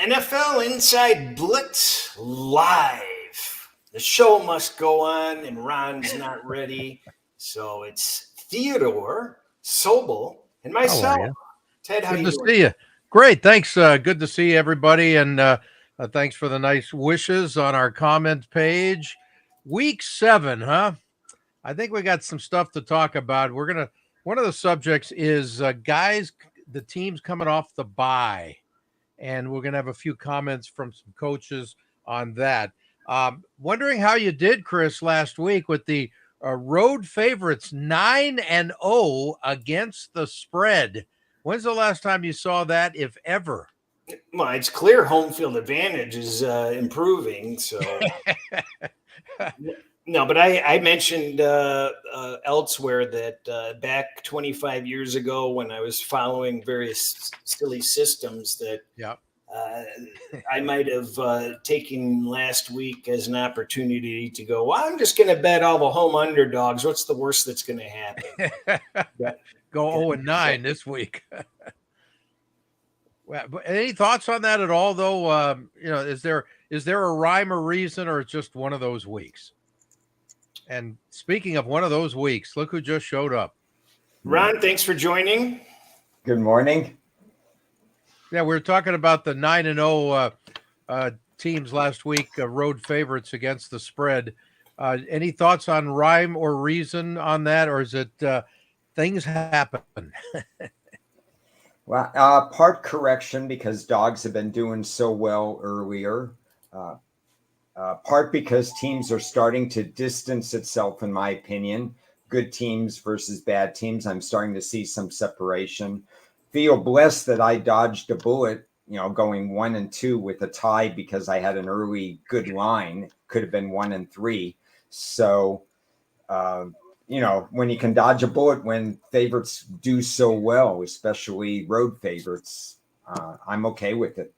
NFL Inside Blitz live. The show must go on, and Ron's not ready. So it's Theodore, Sobel, and myself. Ted, how Good you to doing? see you. Great, thanks. Good to see everybody, and thanks for the nice wishes on our comment page. Week 7, huh? I think we got some stuff to talk about. One of the subjects is guys, the teams coming off the bye, and we're gonna have a few comments from some coaches on that. Wondering how you did, Cris, last week with the road favorites 9-0 against the spread. When's the last time you saw that, if ever? Well, it's clear home field advantage is improving. So no, but I mentioned elsewhere that back 25 years ago when I was following various silly systems that Yeah. I might have taken last week as an opportunity to go, well, I'm just going to bet all the home underdogs. What's the worst that's going to happen? Go 0-9 this week. Well, any thoughts on that at all, though? Is there a rhyme or reason, or it's just one of those weeks? And speaking of one of those weeks, look who just showed up. Ron, thanks for joining. Good morning. Yeah, we were talking about the 9-0 teams last week, road favorites against the spread. Any thoughts on rhyme or reason on that, or is it things happen? Well, part correction because dogs have been doing so well earlier. Part because teams are starting to distance itself, in my opinion. Good teams versus bad teams. I'm starting to see some separation. Feel blessed that I dodged a bullet, going 1-2 with a tie because I had an early good line. Could have been 1-3. So, when you can dodge a bullet when favorites do so well, especially road favorites, I'm okay with it.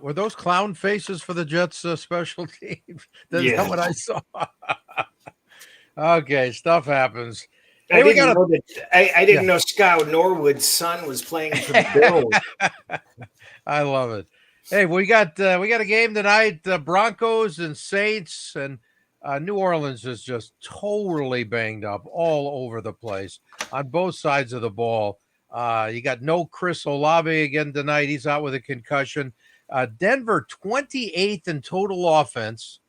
Were those clown faces for the Jets special team? That's not what I saw. Okay, stuff happens. I didn't know Scott Norwood's son was playing for the Bills. I love it. Hey, we got a game tonight. Broncos and Saints, and New Orleans is just totally banged up all over the place on both sides of the ball. You got no Chris Olave again tonight. He's out with a concussion. Denver 28th in total offense,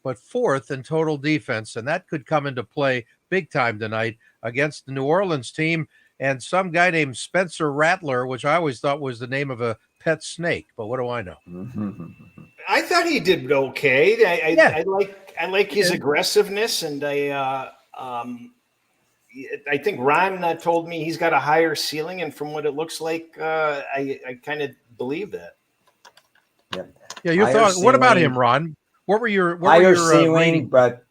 but 4th in total defense, and that could come into play big time tonight against the New Orleans team and some guy named Spencer Rattler, which I always thought was the name of a pet snake, but what do I know? I thought he did okay. I like his aggressiveness, and I think Ron told me he's got a higher ceiling, and from what it looks like, I kind of believe that. Yeah, your thoughts. What about him, Ron? What were your ceiling? Rating? But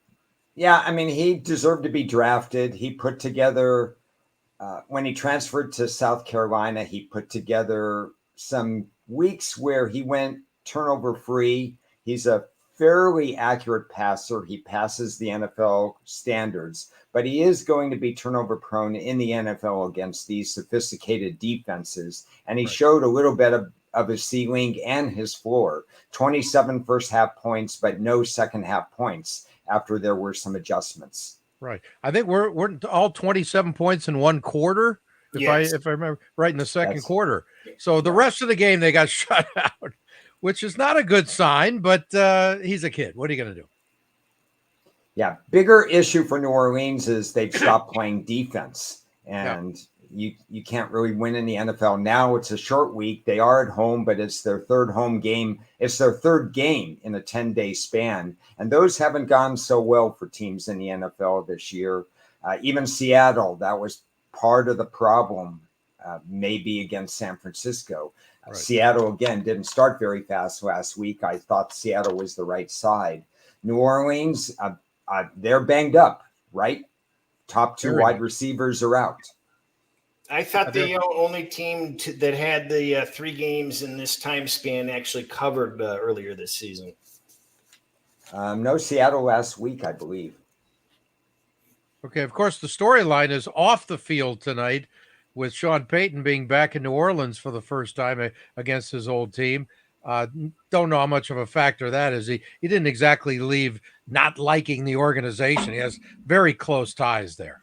yeah, I mean, he deserved to be drafted. He put together when he transferred to South Carolina. He put together some weeks where he went turnover free. He's a fairly accurate passer. He passes the NFL standards, but he is going to be turnover prone in the NFL against these sophisticated defenses. And he showed a little bit of his ceiling and his floor. 27 first half points, but no second half points after there were some adjustments. Right. I think we're all 27 points in one quarter, if I remember right, in the second quarter. So the rest of the game they got shut out, which is not a good sign, but he's a kid. What are you going to do? Yeah, bigger issue for New Orleans is they've stopped playing defense, and you can't really win in the NFL. Now it's a short week. They are at home, but it's their third home game. It's their third game in a 10-day span, and those haven't gone so well for teams in the NFL this year. Even Seattle, that was part of the problem, maybe against San Francisco. Right. Seattle, again, didn't start very fast last week. I thought Seattle was the right side. New Orleans, they're banged up, right? Top two wide receivers are out. I thought the only team that had the 3 games in this time span actually covered earlier this season. No, Seattle last week, I believe. Okay, of course, the storyline is off the field tonight with Sean Payton being back in New Orleans for the first time against his old team. Don't know how much of a factor that is. He didn't exactly leave not liking the organization. He has very close ties there.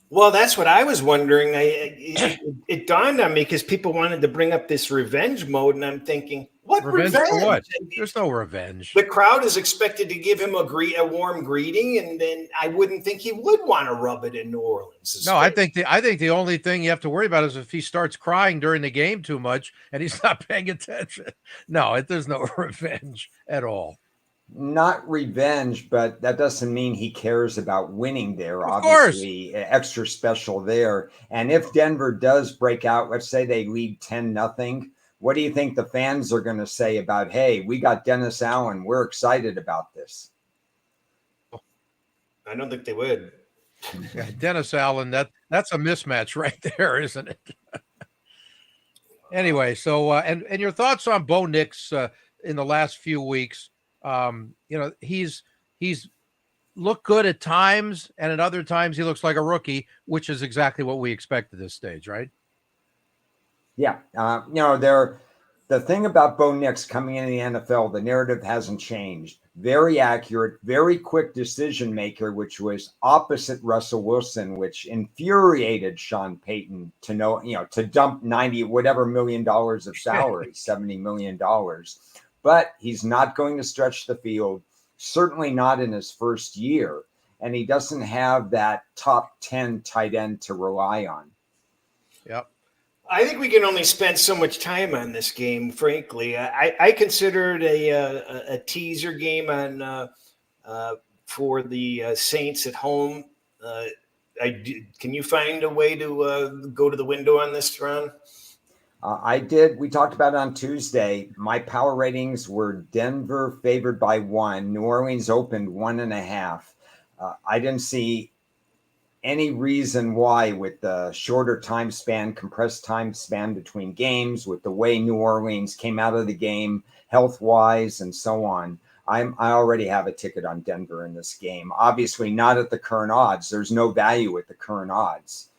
Well, that's what I was wondering. It dawned on me because people wanted to bring up this revenge mode, and I'm thinking, what Revenge revenge? for what? There's no revenge. The crowd is expected to give him a warm greeting, and then I wouldn't think he would want to rub it in New Orleans. No, I think the only thing you have to worry about is if he starts crying during the game too much and he's not paying attention. No, there's no revenge at all. Not revenge, but that doesn't mean he cares about winning there. Of Obviously, extra special there. And if Denver does break out, let's say they lead 10-0, what do you think the fans are going to say about, hey, we got Dennis Allen. We're excited about this. I don't think they would. Yeah, Dennis Allen, that's a mismatch right there, isn't it? Anyway, so and your thoughts on Bo Nix in the last few weeks? He's looked good at times, and at other times he looks like a rookie, which is exactly what we expect at this stage, right? Yeah. The thing about Bo Nix coming into the NFL, the narrative hasn't changed. Very accurate, very quick decision maker, which was opposite Russell Wilson, which infuriated Sean Payton to dump $90 million of salary, $70 million. But he's not going to stretch the field, certainly not in his first year. And he doesn't have that top 10 tight end to rely on. Yep. I think we can only spend so much time on this game, frankly. I consider it a teaser game for the Saints at home. Can you find a way to go to the window on this, Ron? I did. We talked about it on Tuesday. My power ratings were Denver favored by 1. New Orleans opened 1.5. I didn't see any reason why, with the shorter time span, compressed time span between games, with the way New Orleans came out of the game health-wise and so on. I already have a ticket on Denver in this game. Obviously not at the current odds. There's no value at the current odds.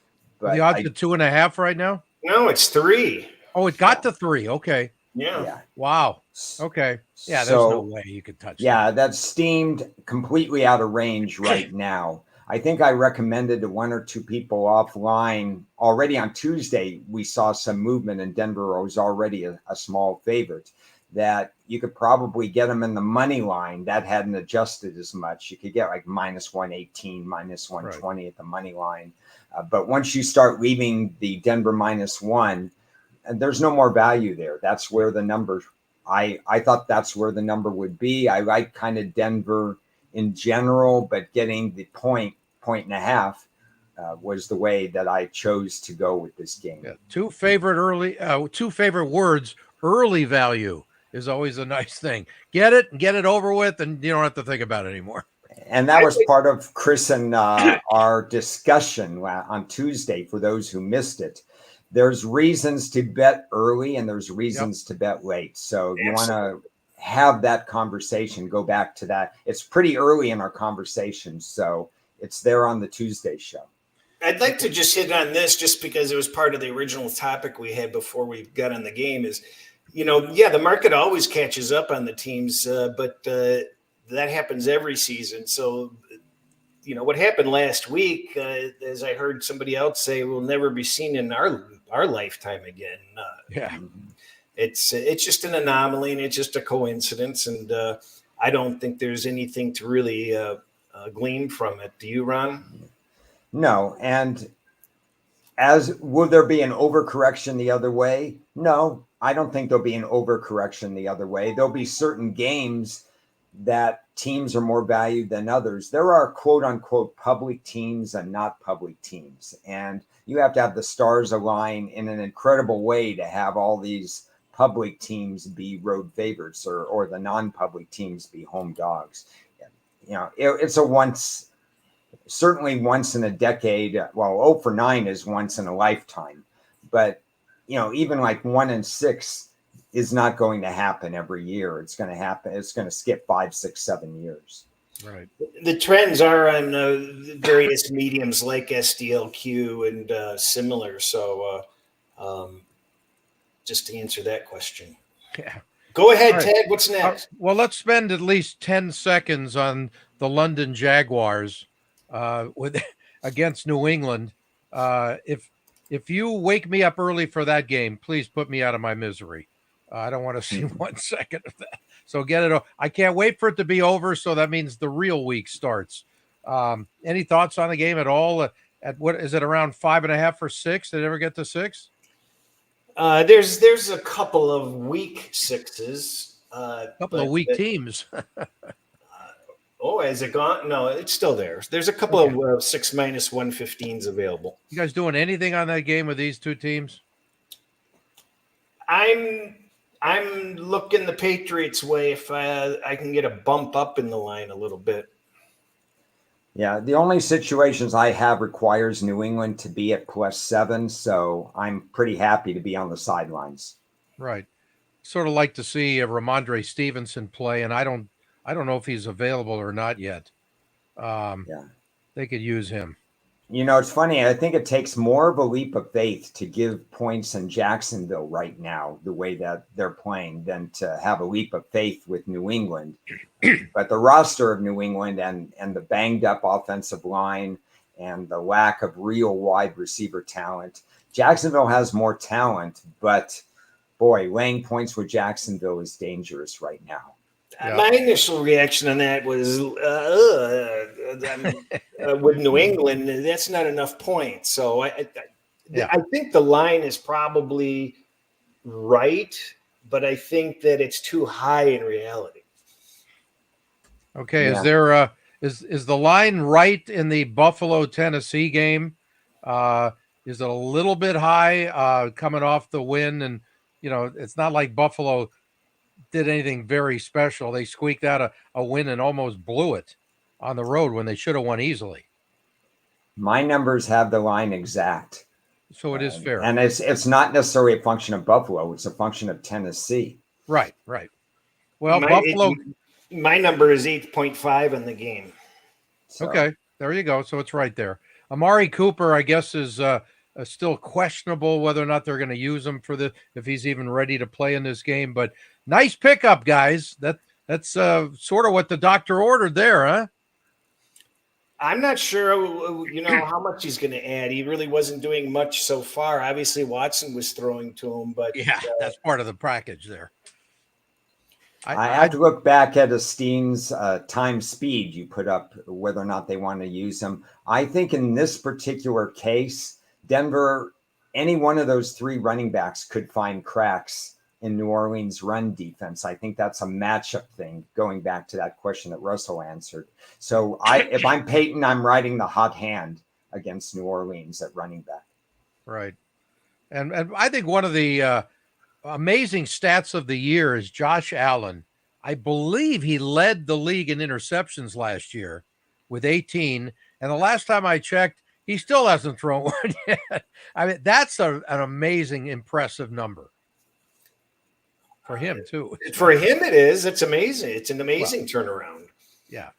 But the odds are 2.5 right now? No, it's 3. Oh, it got to 3. Okay. Yeah. Wow. Okay. Yeah, there's no way you could touch that. Yeah, that's steamed completely out of range right now. I think I recommended to 1 or 2 people offline already on Tuesday. We saw some movement, and Denver was already a small favorite, that you could probably get them in the money line. That hadn't adjusted as much. You could get like -118, -120 at the money line. But once you start leaving the Denver -1, there's no more value there. That's where the number, I thought that's where the number would be. I like kind of Denver in general, but getting the point and a half was the way that I chose to go with this game. Yeah. Two favorite words, early value is always a nice thing. Get it and get it over with, and you don't have to think about it anymore. And that was part of Cris and our discussion on Tuesday for those who missed it. There's reasons to bet early and there's reasons to bet late. So you want to have that conversation, go back to that. It's pretty early in our conversation, so it's there on the Tuesday show. I'd like to just hit on this just because it was part of the original topic we had before we got on the game is, the market always catches up on the teams, but that happens every season. So, what happened last week, as I heard somebody else say, will never be seen in our lifetime again. It's just an anomaly and it's just a coincidence. And I don't think there's anything to really glean from it. Do you, Ron? No. And will there be an overcorrection the other way? No, I don't think there'll be an overcorrection the other way. There'll be certain games that teams are more valued than others. There are quote unquote public teams and not public teams. And you have to have the stars align in an incredible way to have all these public teams be road favorites or the non-public teams be home dogs. It's certainly once in a decade. Well, 0 for 9 is once in a lifetime, but even like 1 in 6 is not going to happen every year. It's going to happen. It's going to skip 5, 6, 7 years. Right. The trends are on various mediums like SDLQ and similar. So just to answer that question. Yeah. Go ahead, All right. Ted. What's next? Well, let's spend at least 10 seconds on the London Jaguars with against New England. If you wake me up early for that game, please put me out of my misery. I don't want to see 1 second of that. So get it. I can't wait for it to be over. So that means the real week starts. Any thoughts on the game at all? At what is it, around 5.5 or 6? Did it ever get to 6? There's a couple of weak sixes. A couple of weak teams. Oh, has it gone? No, it's still there. There's a couple of 6 minus 115s available. You guys doing anything on that game with these two teams? I'm looking the Patriots' way if I can get a bump up in the line a little bit. Yeah, the only situations I have requires New England to be at +7, so I'm pretty happy to be on the sidelines. Right. Sort of like to see Ramondre Stevenson play, and I don't know if he's available or not yet. They could use him. You know, it's funny. I think it takes more of a leap of faith to give points in Jacksonville right now, the way that they're playing, than to have a leap of faith with New England. But the roster of New England and the banged up offensive line and the lack of real wide receiver talent, Jacksonville has more talent, but boy, laying points with Jacksonville is dangerous right now. Yeah. My initial reaction on that was with New England, that's not enough points. So I think the line is probably right, but I think that it's too high in reality. Okay, is there is the line right in the Buffalo Tennessee game? Is it a little bit high coming off the win? And you know, it's not like Buffalo did anything very special. They squeaked out a win and almost blew it on the road when they should have won easily. My numbers have the line exact. So it is fair. And it's not necessarily a function of Buffalo. It's a function of Tennessee. Right. Well, Buffalo. My number is 8.5 in the game. So. Okay, there you go. So it's right there. Amari Cooper, I guess, is still questionable whether or not they're going to use him if he's even ready to play in this game. But nice pickup, guys. That's sort of what the doctor ordered there, huh? I'm not sure, how much he's going to add. He really wasn't doing much so far. Obviously, Watson was throwing to him, but that's part of the package there. I have to look back at Esteen's time speed you put up, whether or not they want to use him. I think in this particular case, Denver, any one of those three running backs could find cracks in New Orleans' run defense. I think that's a matchup thing, going back to that question that Russell answered. So if I'm Peyton, I'm riding the hot hand against New Orleans at running back. Right. And I think one of the amazing stats of the year is Josh Allen. I believe he led the league in interceptions last year with 18. And the last time I checked, he still hasn't thrown one yet. I mean, that's an amazing, impressive number. For him, too. For him, it is. It's amazing. It's an amazing turnaround. Yeah.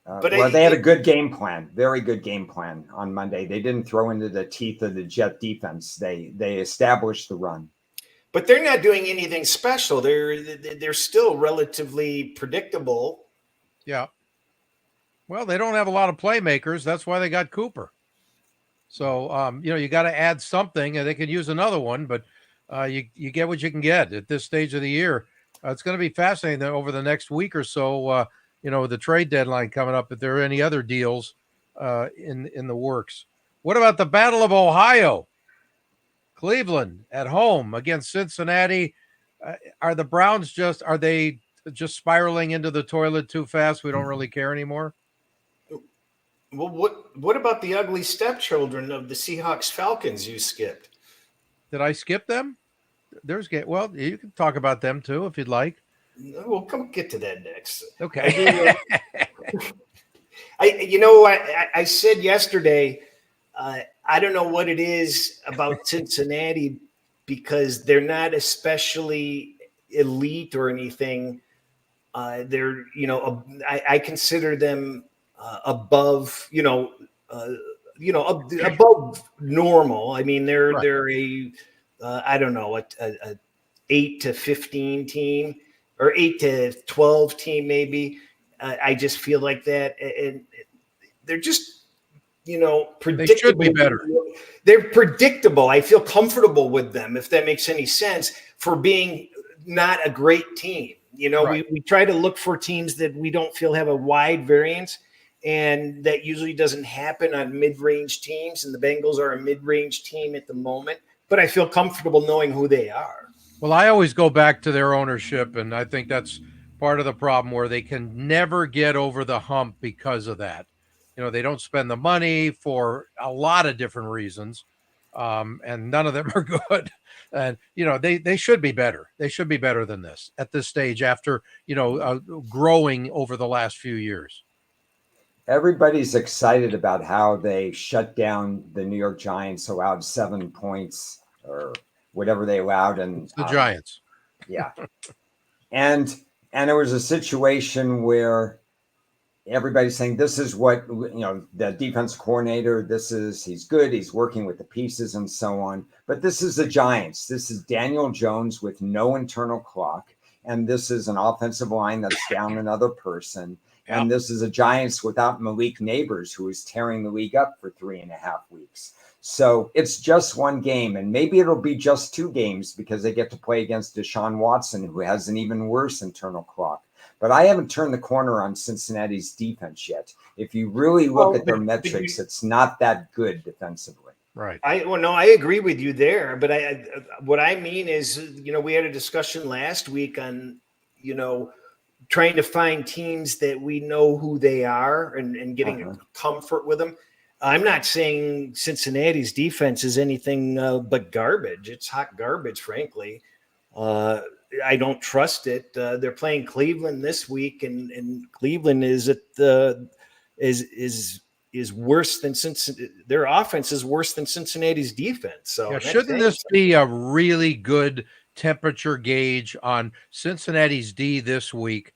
But they had a good game plan, very good game plan on Monday. They didn't throw into the teeth of the Jet defense. They established the run. But they're not doing anything special. They're still relatively predictable. Yeah. Well, they don't have a lot of playmakers. That's why they got Cooper. So, you got to add something, and they could use another one, but you get what you can get at this stage of the year. It's going to be fascinating over the next week or so, the trade deadline coming up, if there are any other deals in the works. What about the Battle of Ohio? Cleveland at home against Cincinnati. Are the Browns just spiraling into the toilet too fast? We don't really care anymore. Well, what about the ugly stepchildren of the Seahawks Falcons you skipped? Did I skip them? Well, you can talk about them too if you'd like. We'll get to that next. Okay. I said yesterday, I don't know what it is about Cincinnati because they're not especially elite or anything. They're, I consider them above, above normal. I mean, they're right. I don't know, a 8 to 15 team or 8 to 12 team, maybe. I just feel like that. And they're just, predictable. They should be better. They're predictable. I feel comfortable with them, if that makes any sense, for being not a great team. Right. We try to look for teams that we don't feel have a wide variance, and that usually doesn't happen on mid-range teams, and the Bengals are a mid-range team at the moment, but I feel comfortable knowing who they are. Well, I always go back to their ownership, and I think that's part of the problem, where they can never get over the hump because of that. They don't spend the money for a lot of different reasons, and none of them are good. And, they should be better. They should be better than this at this stage after, growing over the last few years. Everybody's excited about how they shut down the New York Giants, allowed 7 points or whatever they allowed. And it's the Giants. Yeah. And it was a situation where everybody's saying, this is what, the defense coordinator, he's good. He's working with the pieces and so on. But this is the Giants. This is Daniel Jones with no internal clock. And this is an offensive line that's down another person. And this is a Giants without Malik Neighbors, who is tearing the league up for 3.5 weeks. So it's just one game, and maybe it'll be just 2 games because they get to play against Deshaun Watson, who has an even worse internal clock. But I haven't turned the corner on Cincinnati's defense yet. If you really look at their metrics, it's not that good defensively. Right. I agree with you there, but what I mean is, we had a discussion last week on, trying to find teams that we know who they are and getting comfort with them. I'm not saying Cincinnati's defense is anything but garbage. It's hot garbage, frankly. I don't trust it. They're playing Cleveland this week, and Cleveland is worse than Cincinnati. Their offense is worse than Cincinnati's defense. So shouldn't this be a really good temperature gauge on Cincinnati's D this week?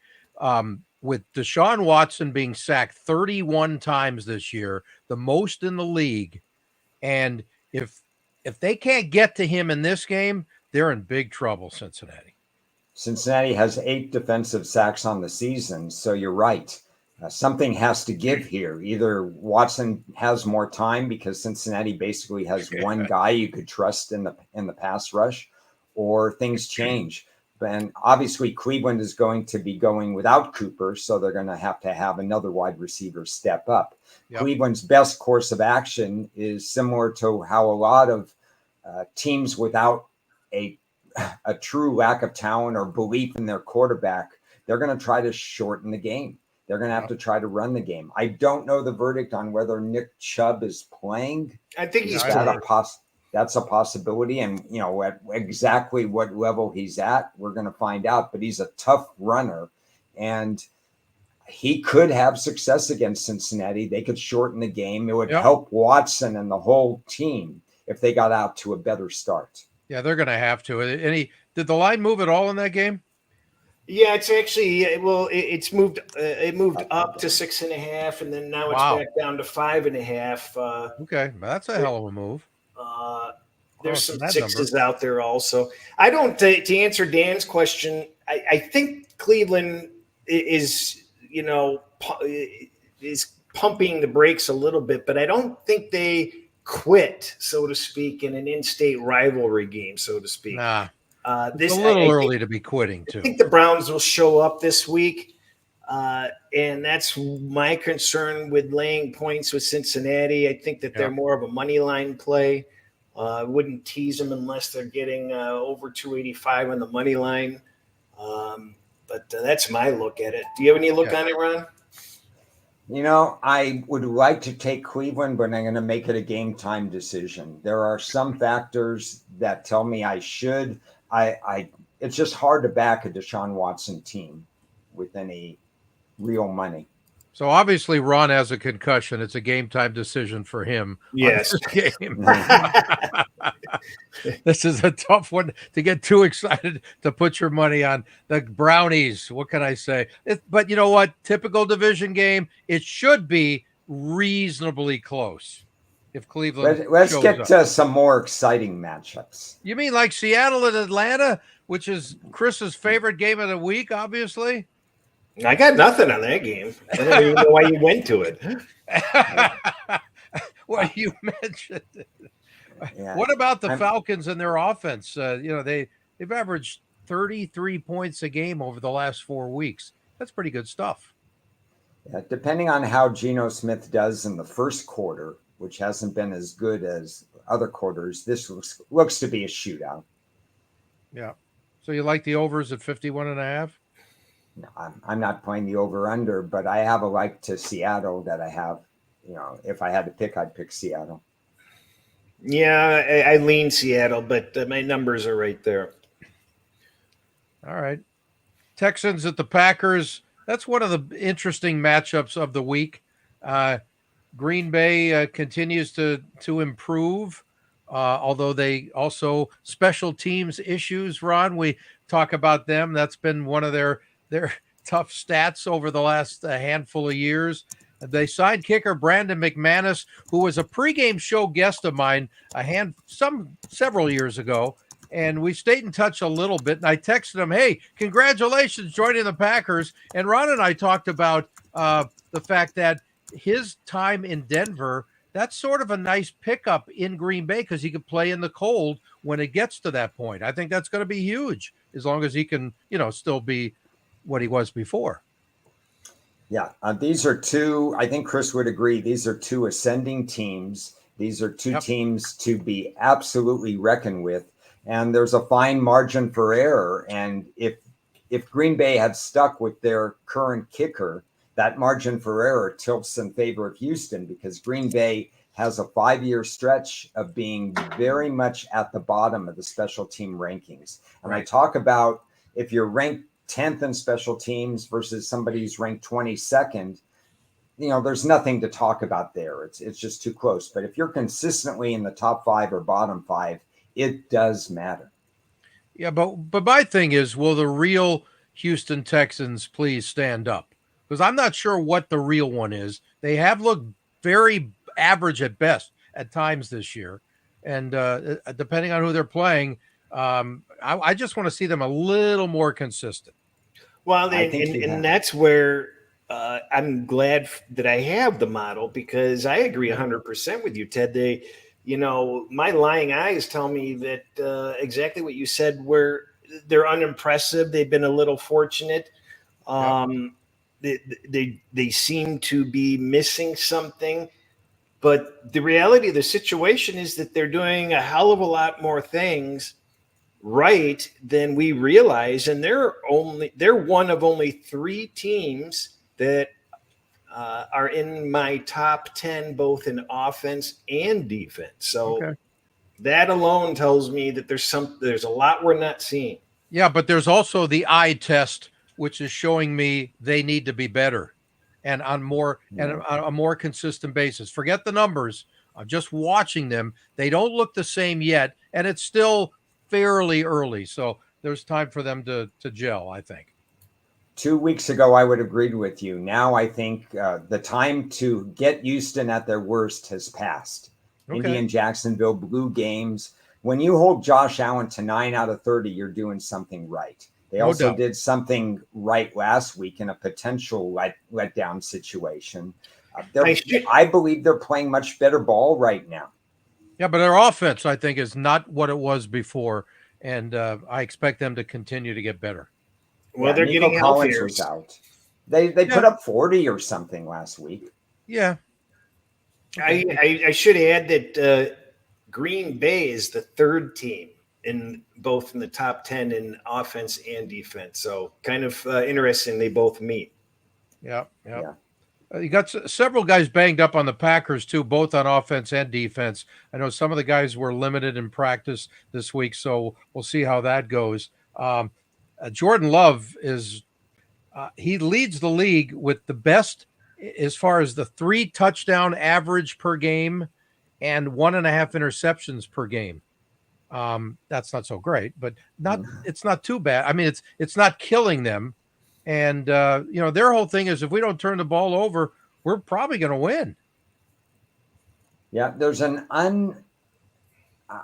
With Deshaun Watson being sacked 31 times this year, the most in the league. And if they can't get to him in this game, they're in big trouble, Cincinnati. Cincinnati has 8 defensive sacks on the season, so you're right. Something has to give here. Either Watson has more time because Cincinnati basically has one guy you could trust in the pass rush, or things change. And obviously Cleveland is going to be going without Cooper, so they're going to have another wide receiver step up. Yep. Cleveland's best course of action is similar to how a lot of teams without a true lack of talent or belief in their quarterback, they're going to try to shorten the game. They're going to have to try to run the game. I don't know the verdict on whether Nick Chubb is playing. I think he's playing. That's a possibility. And, at exactly what level he's at, we're going to find out. But he's a tough runner, and he could have success against Cincinnati. They could shorten the game. It would help Watson and the whole team if they got out to a better start. Yeah, they're going to have to. Did the line move at all in that game? Yeah, it's actually it's moved. It moved up to 6.5, and then now it's back down to 5.5. Okay, that's a hell of a move. There's some 6s out there also. I don't. To answer Dan's question, I think Cleveland is pumping the brakes a little bit, but I don't think they quit, so to speak, in an in-state rivalry game, so to speak. Nah. It's a little early to be quitting, too. I think the Browns will show up this week, and that's my concern with laying points with Cincinnati. I think that they're more of a money line play. I wouldn't tease them unless they're getting over 285 on the money line. But that's my look at it. Do you have any look on it, Ron? I would like to take Cleveland, but I'm going to make it a game time decision. There are some factors that tell me I should. It's just hard to back a Deshaun Watson team with any real money. So obviously Ron has a concussion. It's a game time decision for him. Yes. Game. This is a tough one to get too excited to put your money on. The Brownies, what can I say? But you know what? Typical division game. It should be reasonably close. If Cleveland let's get to some more exciting matchups. You mean like Seattle and Atlanta? which is Chris's favorite game of the week, obviously. I got nothing on that game. I don't even know why you went to it. Well, you mentioned it. Yeah. What about the Falcons and their offense? They've averaged 33 points a game over the last 4 weeks. That's pretty good stuff. Yeah, depending on how Geno Smith does in the first quarter, which hasn't been as good as other quarters, this looks to be a shootout. Yeah. So you like the overs at 51.5? No, I'm not playing the over-under, but I have a like to Seattle that I have. If I had to pick, I'd pick Seattle. Yeah, I lean Seattle, but my numbers are right there. All right. Texans at the Packers. That's one of the interesting matchups of the week. Green Bay continues to improve, although they also special teams issues, Ron. We talk about them. That's been one of their tough stats over the last handful of years. They signed kicker Brandon McManus, who was a pregame show guest of mine several years ago, and we stayed in touch a little bit. And I texted him, "Hey, congratulations joining the Packers." And Ron and I talked about the fact that his time in Denver, that's sort of a nice pickup in Green Bay because he could play in the cold when it gets to that point. I think that's going to be huge as long as he can, still be what he was before. Yeah, these are two, I think Cris would agree, these are two ascending teams. These are two teams to be absolutely reckoned with. And there's a fine margin for error. And if Green Bay had stuck with their current kicker, that margin for error tilts in favor of Houston because Green Bay has a 5-year stretch of being very much at the bottom of the special team rankings. And I talk about if you're ranked 10th in special teams versus somebody who's ranked 22nd, there's nothing to talk about there. It's just too close. But if you're consistently in the top 5 or bottom 5, it does matter. Yeah, but my thing is, will the real Houston Texans please stand up? Because I'm not sure what the real one is. They have looked very average at best at times this year. And depending on who they're playing, I just want to see them a little more consistent. Well, and that's where I'm glad that I have the model because I agree 100% with you, Ted. My lying eyes tell me that exactly what you said, where they're unimpressive. They've been a little fortunate. They seem to be missing something. But the reality of the situation is that they're doing a hell of a lot more things right than we realize, and they're one of only 3 teams that are in my top 10 both in offense and defense. So that alone tells me that there's a lot we're not seeing. Yeah, but there's also the eye test, which is showing me they need to be better and on a more consistent basis. Forget the numbers. I'm just watching them. They don't look the same yet, and it's still fairly early. So there's time for them to gel, I think. 2 weeks ago, I would have agreed with you. Now I think the time to get Houston at their worst has passed. Indy and Jacksonville blew games. When you hold Josh Allen to 9 out of 30, you're doing something right. They also did something right last week in a potential letdown situation. I believe they're playing much better ball right now. Yeah, but their offense, I think, is not what it was before, and I expect them to continue to get better. Well, they're getting Collins was out. They put up 40 or something last week. Yeah. I should add that Green Bay is the 3rd team in the top 10 in offense and defense. So kind of interesting. They both meet. Yeah. You got several guys banged up on the Packers too, both on offense and defense. I know some of the guys were limited in practice this week, so we'll see how that goes. Jordan Love he leads the league with the best as far as the 3 touchdown average per game and 1.5 interceptions per game. That's not so great, but it's not too bad. I mean, it's not killing them. And, their whole thing is if we don't turn the ball over, we're probably going to win. Yeah, there's an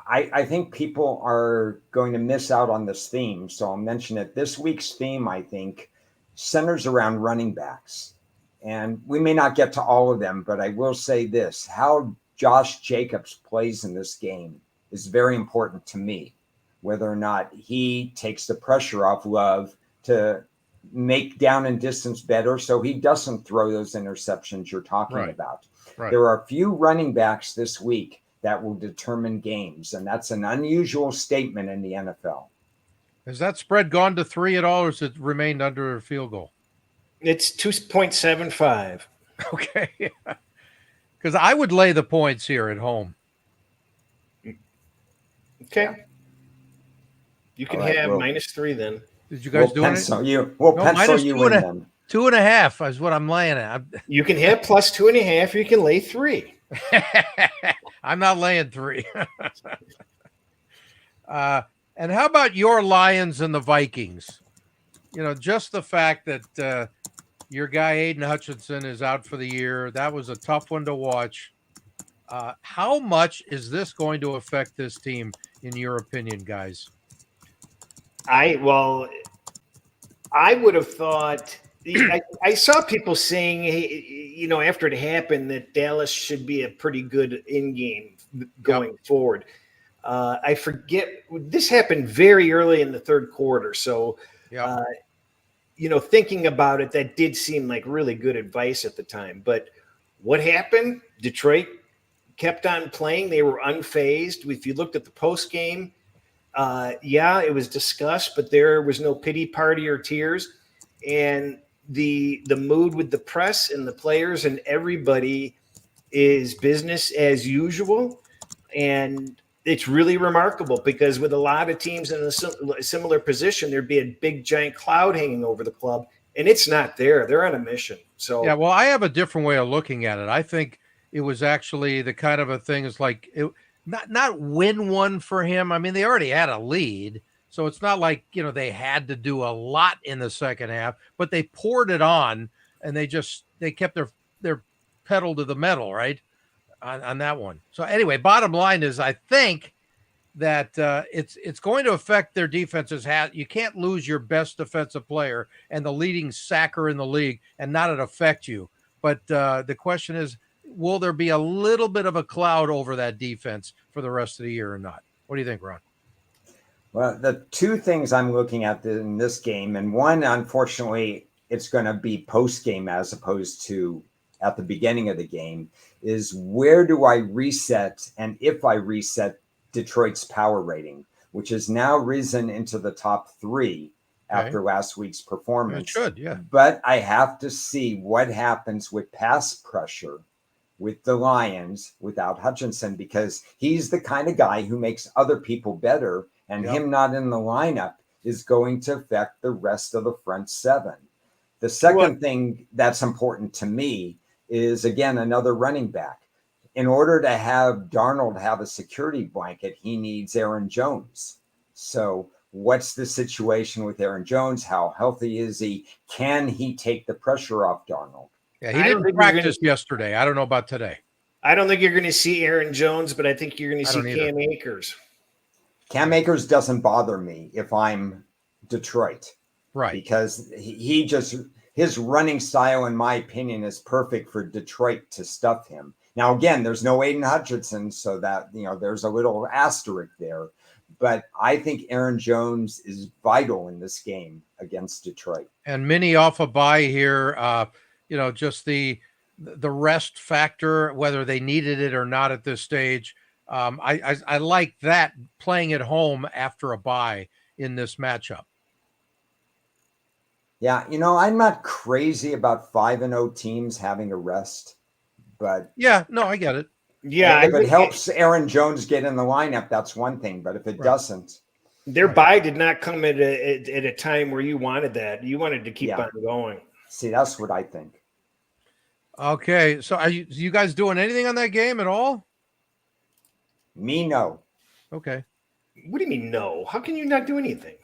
I think people are going to miss out on this theme. So I'll mention it. This week's theme, I think, centers around running backs. And we may not get to all of them, but I will say this. How Josh Jacobs plays in this game is very important to me. Whether or not he takes the pressure off Love to make down and distance better so he doesn't throw those interceptions you're talking about. Right. There are a few running backs this week that will determine games, and that's an unusual statement in the NFL. Has that spread gone to 3 at all, or has it remained under a field goal? It's 2.75. Okay. Because I would lay the points here at home. Okay. Yeah. You can All right, have well, -3 then. Did you guys do it? We'll No, pencil minus you two in and a- then. 2.5 is what I'm laying at. You can have +2.5. You can lay 3. I'm not laying 3. And how about your Lions and the Vikings? You know, just the fact that your guy Aiden Hutchinson is out for the year. That was a tough one to watch. How much is this going to affect this team, in your opinion, guys? I would have thought. I saw people saying, after it happened, that Dallas should be a pretty good in-game going forward. I forget, this happened very early in the third quarter. So, thinking about it, that did seem like really good advice at the time. But what happened? Detroit kept on playing. They were unfazed. If you looked at the post game, it was discussed, but there was no pity party or tears. And the mood with the press and the players and everybody is business as usual. And it's really remarkable because with a lot of teams in a similar position, there'd be a big giant cloud hanging over the club, and it's not there. They're on a mission. So yeah, well, I have a different way of looking at it. I think it was actually the kind of a thing is like not win one for him. I mean, they already had a lead, so it's not like they had to do a lot in the second half, but they poured it on and they kept their pedal to the metal, right? On that one. So anyway, bottom line is I think that it's going to affect their defenses. You can't lose your best defensive player and the leading sacker in the league and not it affect you. But the question is, will there be a little bit of a cloud over that defense for the rest of the year or not? What do you think, Ron? Well, the two things I'm looking at in this game, and one, unfortunately, it's going to be post-game as opposed to at the beginning of the game, is where do I reset, and if I reset Detroit's power rating, which has now risen into the top 3 after last week's performance. It should, yeah. But I have to see what happens with pass pressure with the Lions without Hutchinson, because he's the kind of guy who makes other people better, and him not in the lineup is going to affect the rest of the front 7. The second thing that's important to me is, again, another running back. In order to have Darnold have a security blanket, he needs Aaron Jones. So what's the situation with Aaron Jones? How healthy is he? Can he take the pressure off Darnold? Yeah, he didn't practice yesterday. I don't know about today. I don't think you're going to see Aaron Jones, but I think you're going to see Cam Akers. Cam Akers doesn't bother me if I'm Detroit. Right. Because his running style, in my opinion, is perfect for Detroit to stuff him. Now, again, there's no Aiden Hutchinson, so that, there's a little asterisk there. But I think Aaron Jones is vital in this game against Detroit. And Minnie off a bye here, just the rest factor, whether they needed it or not at this stage. I like that, playing at home after a bye in this matchup. Yeah, I'm not crazy about 5-0 teams having a rest, but yeah, no, I get it. Yeah, if it helps Aaron Jones get in the lineup, that's one thing. But if it doesn't, their bye did not come at a time where you wanted that. You wanted to keep on going. See, that's what I think. Okay, so are you guys doing anything on that game at all? Me, no. Okay. What do you mean, no? How can you not do anything?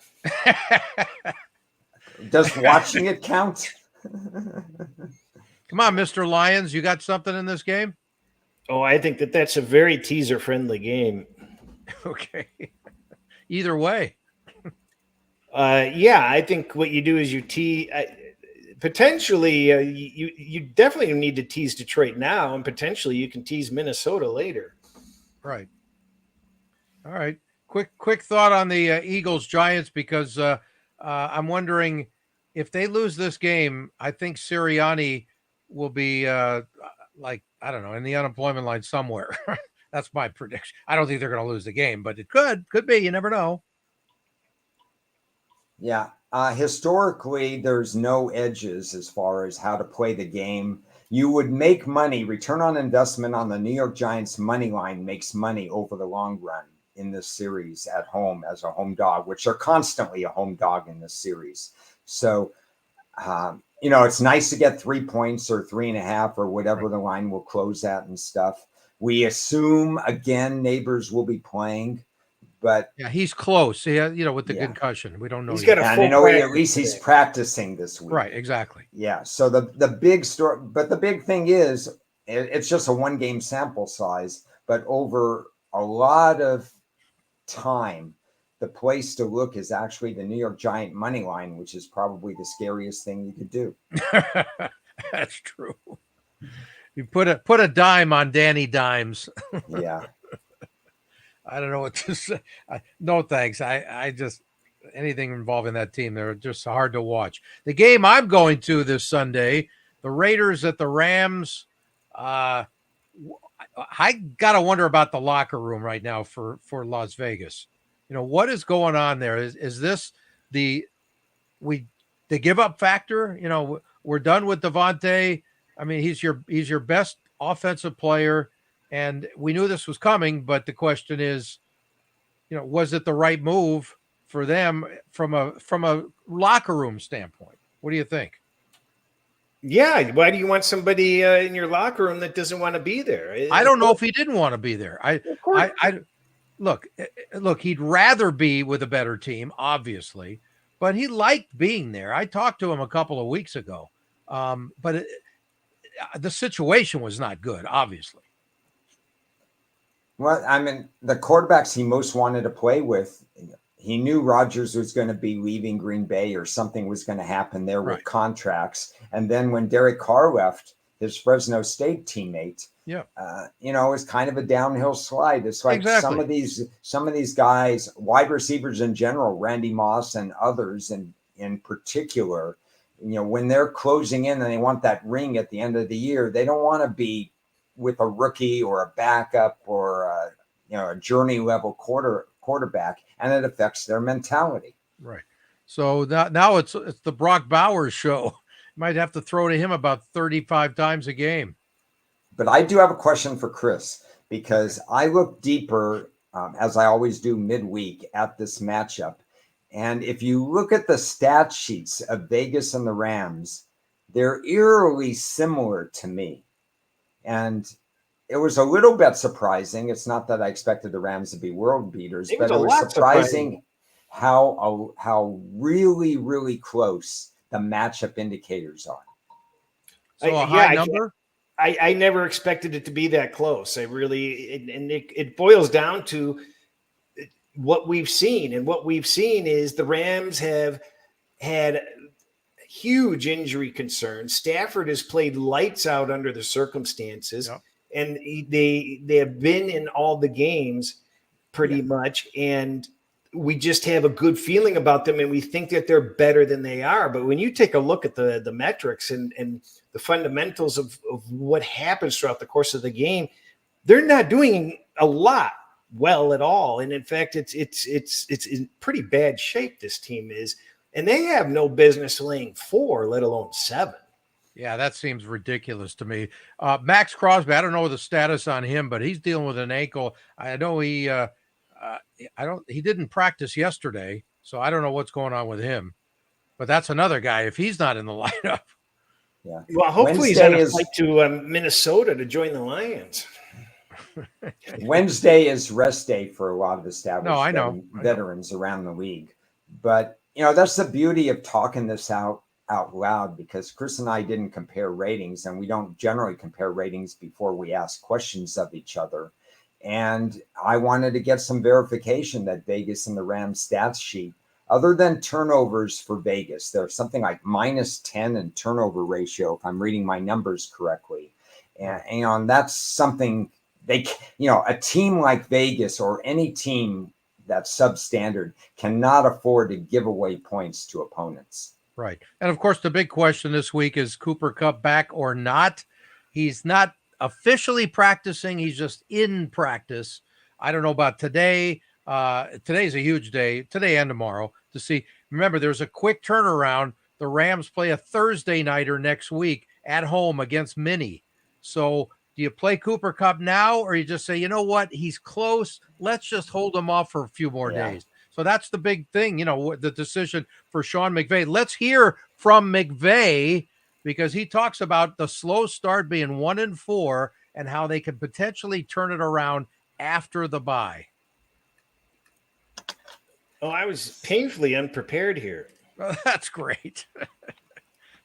Does watching it count? Come on, Mr. Lions. You got something in this game? Oh, I think that's a very teaser-friendly game. Okay. Either way. Yeah, I think what you do is you tease. Potentially, you definitely need to tease Detroit now, and potentially you can tease Minnesota later. Right. All right. Quick thought on the Eagles Giants, because I'm wondering if they lose this game. I think Sirianni will be like, I don't know, in the unemployment line somewhere. That's my prediction. I don't think they're going to lose the game, but it could be. You never know. Yeah. Historically, there's no edges as far as how to play the game. You would make money. Return on investment on the New York Giants money line makes money over the long run in this series at home as a home dog, which are constantly a home dog in this series. So, it's nice to get 3 points or 3.5 or whatever the line will close at and stuff. We assume, again, Neighbors will be playing. But yeah, he's close. Yeah, with the concussion, we don't know. He's got and I know at least he's practicing this week. Right, exactly. Yeah. So the big story, but the big thing is, it's just a 1-game sample size. But over a lot of time, the place to look is actually the New York Giant money line, which is probably the scariest thing you could do. That's true. You put a dime on Danny Dimes. Yeah. I don't know what to say. No, thanks. I just, anything involving that team, they're just hard to watch. The game I'm going to this Sunday, the Raiders at the Rams. I got to wonder about the locker room right now for Las Vegas. What is going on there? Is this the give up factor? We're done with Devontae. I mean, he's your best offensive player. And we knew this was coming, but the question is, was it the right move for them from a locker room standpoint? What do you think? Yeah, why do you want somebody in your locker room that doesn't want to be there? I don't know if he didn't want to be there. Look, he'd rather be with a better team, obviously, but he liked being there. I talked to him a couple of weeks ago, but the situation was not good, obviously. Well, I mean, the quarterbacks he most wanted to play with, he knew Rodgers was going to be leaving Green Bay or something was going to happen there with contracts. And then when Derek Carr left, his Fresno State teammate, it was kind of a downhill slide. It's like some of these guys, wide receivers in general, Randy Moss and others in particular, when they're closing in and they want that ring at the end of the year, they don't want to be with a rookie or a backup or a journey level quarterback, and it affects their mentality. Right. So now it's the Brock Bowers show. Might have to throw to him about 35 times a game. But I do have a question for Cris, because I look deeper, as I always do midweek, at this matchup. And if you look at the stat sheets of Vegas and the Rams, they're eerily similar to me. And it was a little bit surprising. It's not that I expected the Rams to be world beaters, but it was surprising how really, really close the matchup indicators are. So a high number? I never expected it to be that close. It boils down to what we've seen. And what we've seen is the Rams have had huge injury concerns. Stafford has played lights out under the circumstances, and they have been in all the games pretty much. And we just have a good feeling about them, and we think that they're better than they are. But when you take a look at the metrics and the fundamentals of what happens throughout the course of the game, they're not doing a lot well at all. And in fact, it's in pretty bad shape, this team is. And they have no business laying 4, let alone 7. Yeah, that seems ridiculous to me. Max Crosby, I don't know the status on him, but he's dealing with an ankle. I know he didn't practice yesterday, so I don't know what's going on with him. But that's another guy if he's not in the lineup. Yeah. Well, hopefully he's on a flight to Minnesota to join the Lions. Wednesday is rest day for a lot of established veterans around the league. But that's the beauty of talking this out loud, because Cris and I didn't compare ratings, and we don't generally compare ratings before we ask questions of each other. And I wanted to get some verification that Vegas and the Rams stats sheet, other than turnovers for Vegas, there's something like -10 in turnover ratio, if I'm reading my numbers correctly. And that's something a team like Vegas or any team that's substandard cannot afford to give away points to opponents. Right. And of course, the big question this week is Cooper Kupp back or not? He's not officially practicing. He's just in practice. I don't know about today. Today's a huge day, today and tomorrow, to see. Remember, there's a quick turnaround. The Rams play a Thursday nighter next week at home against Minnie. So do you play Cooper Kupp now, or you just say, you know what, he's close, let's just hold him off for a few more days? So that's the big thing, the decision for Sean McVay. Let's hear from McVay, because he talks about the slow start being 1-4 and how they could potentially turn it around after the bye. Oh, I was painfully unprepared here. Well, that's great.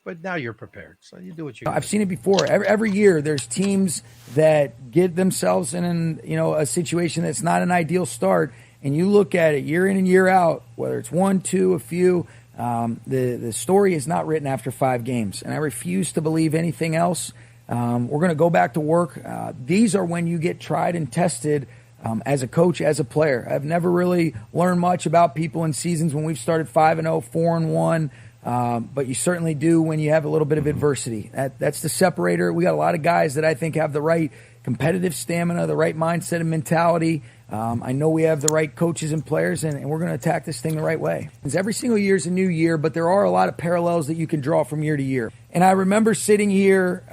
But now you're prepared, so you do what you. I've seen it before. Every year, there's teams that get themselves in a situation that's not an ideal start, and you look at it year in and year out, whether it's 1, 2, a few. The story is not written after 5 games, and I refuse to believe anything else. We're going to go back to work. These are when you get tried and tested as a coach, as a player. I've never really learned much about people in seasons when we've started 5-0, 4-1. But you certainly do when you have a little bit of adversity. That's the separator. We got a lot of guys that I think have the right competitive stamina, the right mindset and mentality. I know we have the right coaches and players, and we're going to attack this thing the right way. Because every single year is a new year, but there are a lot of parallels that you can draw from year to year. And I remember sitting here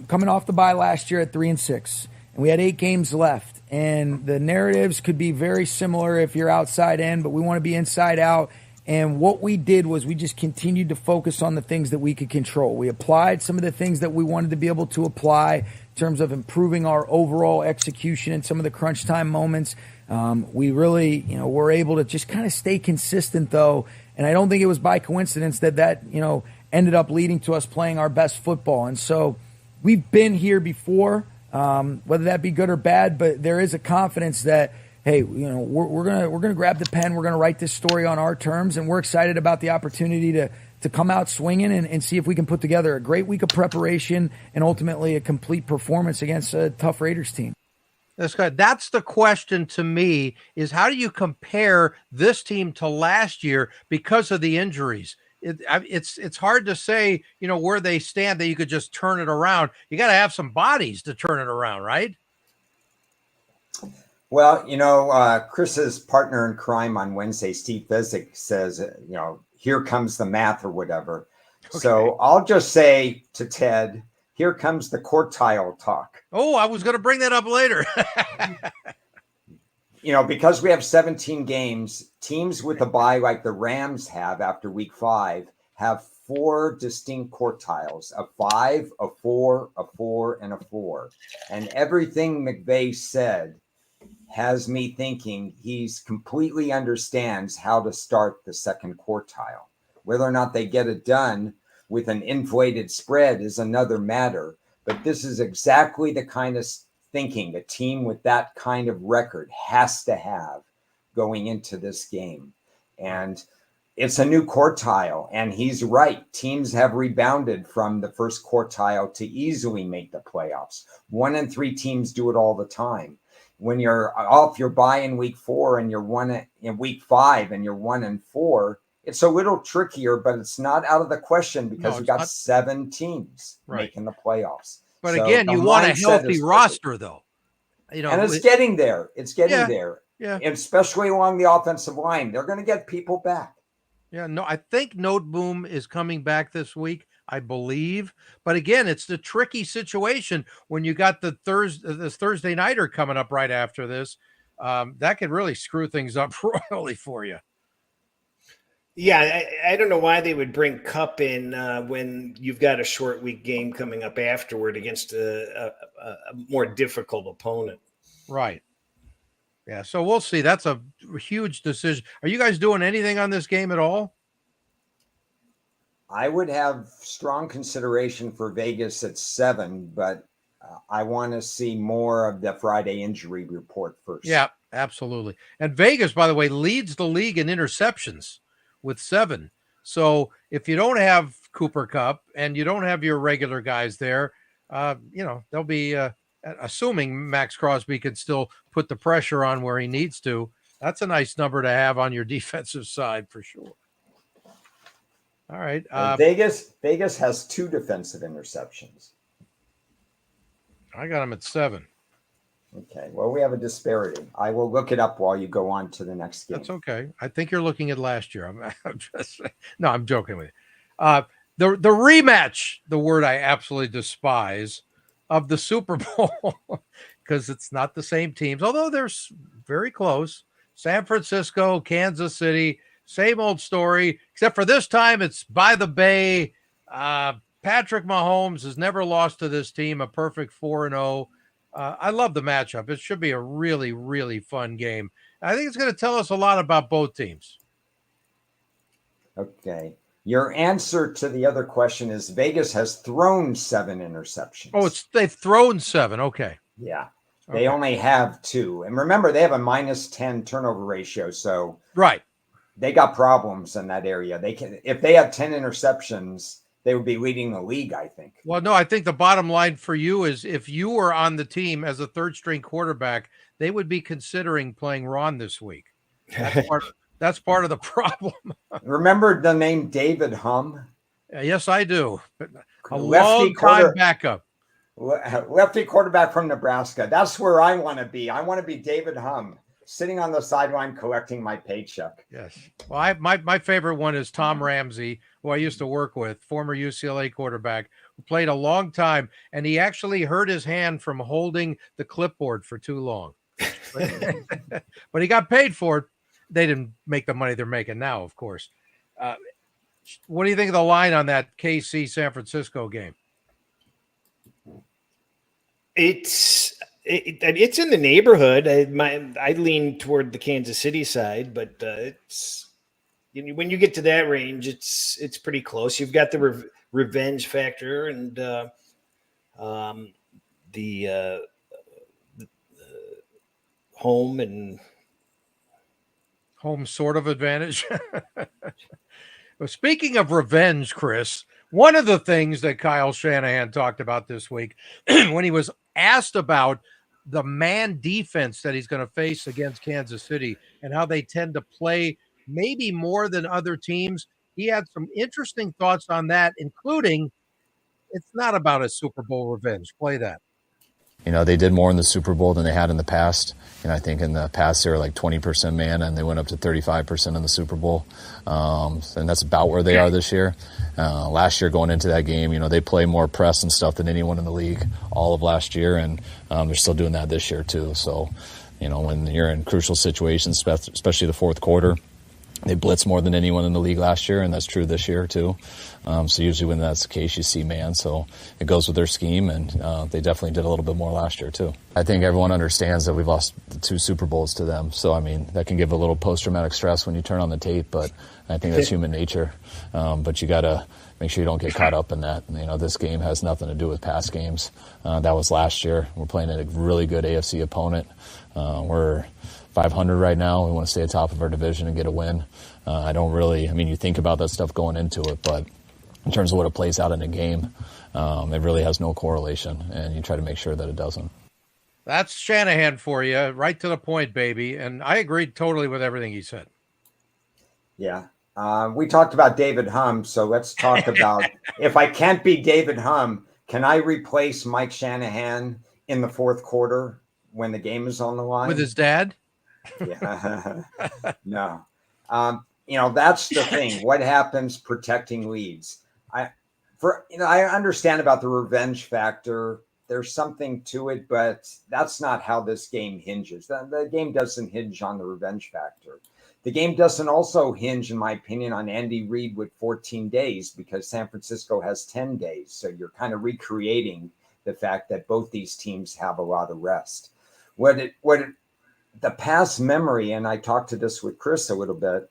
coming off the bye last year at 3-6, and we had 8 games left. And the narratives could be very similar if you're outside in, but we want to be inside out. And what we did was we just continued to focus on the things that we could control. We applied some of the things that we wanted to be able to apply in terms of improving our overall execution in some of the crunch time moments. We really, were able to just kind of stay consistent, though. And I don't think it was by coincidence that ended up leading to us playing our best football. And so we've been here before, whether that be good or bad, but there is a confidence that, hey, we're gonna grab the pen, we're gonna write this story on our terms, and we're excited about the opportunity to come out swinging and see if we can put together a great week of preparation and ultimately a complete performance against a tough Raiders team. That's good. That's the question to me, is how do you compare this team to last year because of the injuries? It's hard to say, where they stand, that you could just turn it around. You got to have some bodies to turn it around, right? Well, Chris's partner in crime on Wednesday, Steve Fezzik, says, here comes the math or whatever. Okay. So I'll just say to Ted, here comes the quartile talk. Oh, I was going to bring that up later. Because we have 17 games, teams with a bye like the Rams have after week 5 have 4 distinct quartiles, a 5, a 4, a 4, and a 4. And everything McVay said has me thinking he's completely understands how to start the second quartile. Whether or not they get it done with an inflated spread is another matter. But this is exactly the kind of thinking a team with that kind of record has to have going into this game. And it's a new quartile. And he's right. Teams have rebounded from the first quartile to easily make the playoffs. 1 and 3 teams do it all the time. When you're off your bye in week 4 and you're 1 in week 5 and you're 1-4, it's a little trickier, but it's not out of the question because you've got 7 teams making the playoffs. But so again, you want a healthy roster, though. And it's getting there. It's getting there. Yeah. And especially along the offensive line. They're going to get people back. Yeah, no, I think Noteboom is coming back this week, I believe. But again, it's the tricky situation when you got this Thursday nighter coming up right after this. That could really screw things up royally for you. Yeah, I don't know why they would bring Kupp in when you've got a short week game coming up afterward against a more difficult opponent. Right. Yeah, so we'll see. That's a huge decision. Are you guys doing anything on this game at all? I would have strong consideration for Vegas at 7, but I want to see more of the Friday injury report first. Yeah, absolutely. And Vegas, by the way, leads the league in interceptions with 7. So if you don't have Cooper Kupp and you don't have your regular guys there, they'll be assuming Max Crosby can still put the pressure on where he needs to. That's a nice number to have on your defensive side for sure. All right. Vegas has 2 defensive interceptions. I got him at 7. Okay. Well, we have a disparity. I will look it up while you go on to the next game. That's okay. I think you're looking at last year. I'm joking with you. The rematch, the word I absolutely despise, of the Super Bowl, because it's not the same teams, although they're very close. San Francisco, Kansas City, same old story, except for this time it's by the Bay. Patrick Mahomes has never lost to this team, a perfect 4-0. I love the matchup. It should be a really, really fun game. I think it's going to tell us a lot about both teams. Okay. Your answer to the other question is Vegas has thrown 7 interceptions. Oh, they've thrown 7. Okay. Yeah. They only have 2. And remember, they have a -10 turnover ratio. So right. They got problems in that area. If they had 10 interceptions, they would be leading the league, I think. Well, no, I think the bottom line for you is if you were on the team as a third-string quarterback, they would be considering playing Ron this week. That's part of the problem. Remember the name David Hum? Yes, I do. A long-time backup. Lefty quarterback from Nebraska. That's where I want to be. I want to be David Hum, sitting on the sideline collecting my paycheck. Yes. Well, my favorite one is Tom Ramsey, who I used to work with, former UCLA quarterback, who played a long time, and he actually hurt his hand from holding the clipboard for too long. But he got paid for it. They didn't make the money they're making now, of course. What do you think of the line on that KC San Francisco game? It's in the neighborhood. I lean toward the Kansas City side, but it's when you get to that range, it's pretty close. You've got the revenge factor and the home sort of advantage. Well, speaking of revenge, Chris, one of the things that Kyle Shanahan talked about this week when he was asked about the man defense that he's going to face against Kansas City and how they tend to play maybe more than other teams, he had some interesting thoughts on that, including it's not about a Super Bowl revenge. Play that. They did more in the Super Bowl than they had in the past. I think in the past they were like 20% man, and they went up to 35% in the Super Bowl. And that's about where they are this year. Last year going into that game, they play more press and stuff than anyone in the league all of last year, and they're still doing that this year too. So, when you're in crucial situations, especially the fourth quarter, they blitz more than anyone in the league last year, and that's true this year too. So usually when that's the case, you see man. So it goes with their scheme, and they definitely did a little bit more last year too. I think everyone understands that we've lost the 2 Super Bowls to them. So, that can give a little post-traumatic stress when you turn on the tape, but I think that's human nature. But you got to make sure you don't get caught up in that. This game has nothing to do with past games. That was last year. We're playing a really good AFC opponent. We're 500 right now. We want to stay atop of our division and get a win. You think about that stuff going into it, but in terms of what it plays out in a game, it really has no correlation, and you try to make sure that it doesn't. That's Shanahan for you, right to the point, baby. And I agreed totally with everything he said. Yeah. We talked about David Hum, so let's talk about if I can't be David Hum, can I replace Mike Shanahan in the fourth quarter when the game is on the line? With his dad? Yeah. No. That's the thing. What happens protecting leads? I understand about the revenge factor. There's something to it, but that's not how this game hinges. The game doesn't hinge on the revenge factor. The game doesn't also hinge, in my opinion, on Andy Reid with 14 days because San Francisco has 10 days. So you're kind of recreating the fact that both these teams have a lot of rest. The past memory, and I talked to this with Cris a little bit,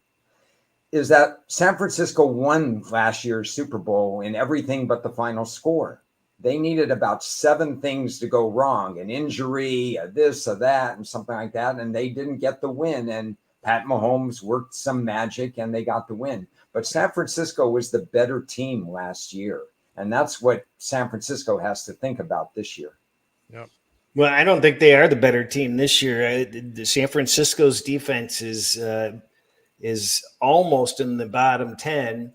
is that San Francisco won last year's Super Bowl in everything but the final score. they needed about 7 things to go wrong, an injury, a this, a that, and something like that, and they didn't get the win. And Pat Mahomes worked some magic, and they got the win. But San Francisco was the better team last year, and that's what San Francisco has to think about this year. Yep. Well, I don't think they are the better team this year. The San Francisco's defense is almost in the bottom 10,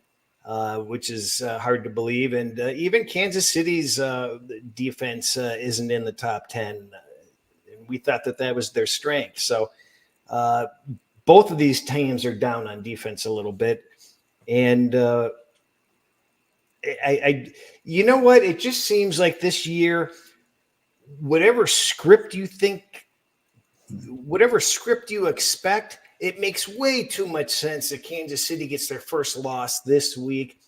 which is hard to believe. And even Kansas City's defense isn't in the top 10. We thought that was their strength. So both of these teams are down on defense a little bit. And you know what? It just seems like this year, whatever script you expect, it makes way too much sense that Kansas City gets their first loss this week.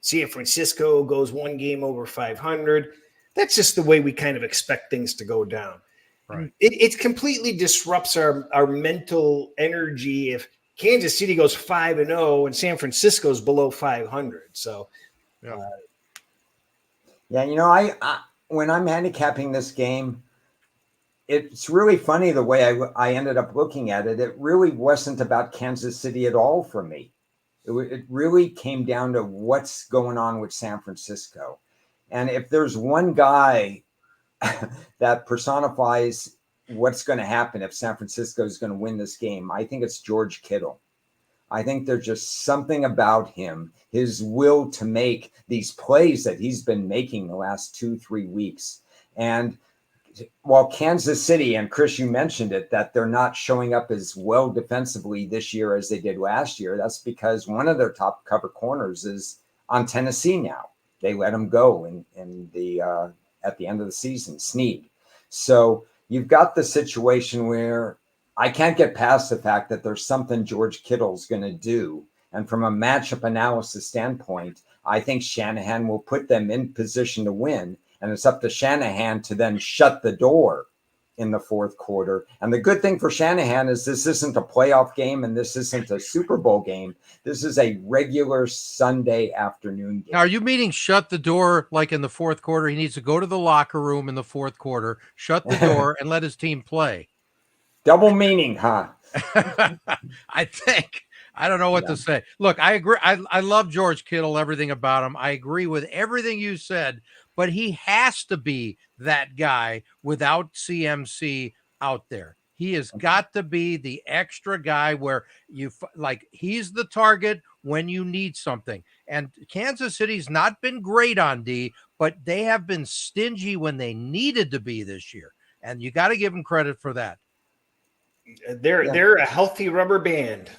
San Francisco goes 1 game over 500. That's just the way we kind of expect things to go down. Right. It completely disrupts our mental energy if Kansas City goes 5-0 and San Francisco's below 500. So, yeah, I when I'm handicapping this game, it's really funny the way I ended up looking at it. It really wasn't about Kansas City at all for me. It really came down to what's going on with San Francisco. And if there's one guy that personifies what's going to happen if San Francisco is going to win this game, I think it's George Kittle. I think there's just something about him, his will to make these plays that he's been making the last 2-3 weeks. And while Kansas City, and Cris, you mentioned it, that they're not showing up as well defensively this year as they did last year, that's because one of their top cover corners is on Tennessee now. They let him go in the at the end of the season, Snead. So you've got the situation where I can't get past the fact that there's something George Kittle's going to do. And from a matchup analysis standpoint, I think Shanahan will put them in position to win. And it's up to Shanahan to then shut the door in the fourth quarter. And the good thing for Shanahan is this isn't a playoff game and this isn't a Super Bowl game. This is a regular Sunday afternoon game. Now, are you meaning shut the door like in the fourth quarter? He needs to go to the locker room in the fourth quarter, shut the door, and let his team play. Double meaning, huh? I think. I don't know what to say. Look, I agree. I love George Kittle, everything about him. I agree with everything you said, but he has to be that guy without CMC out there. He has got to be the extra guy where he's the target when you need something. And Kansas City's not been great on D, but they have been stingy when they needed to be this year. And you got to give them credit for that. They're a healthy rubber band.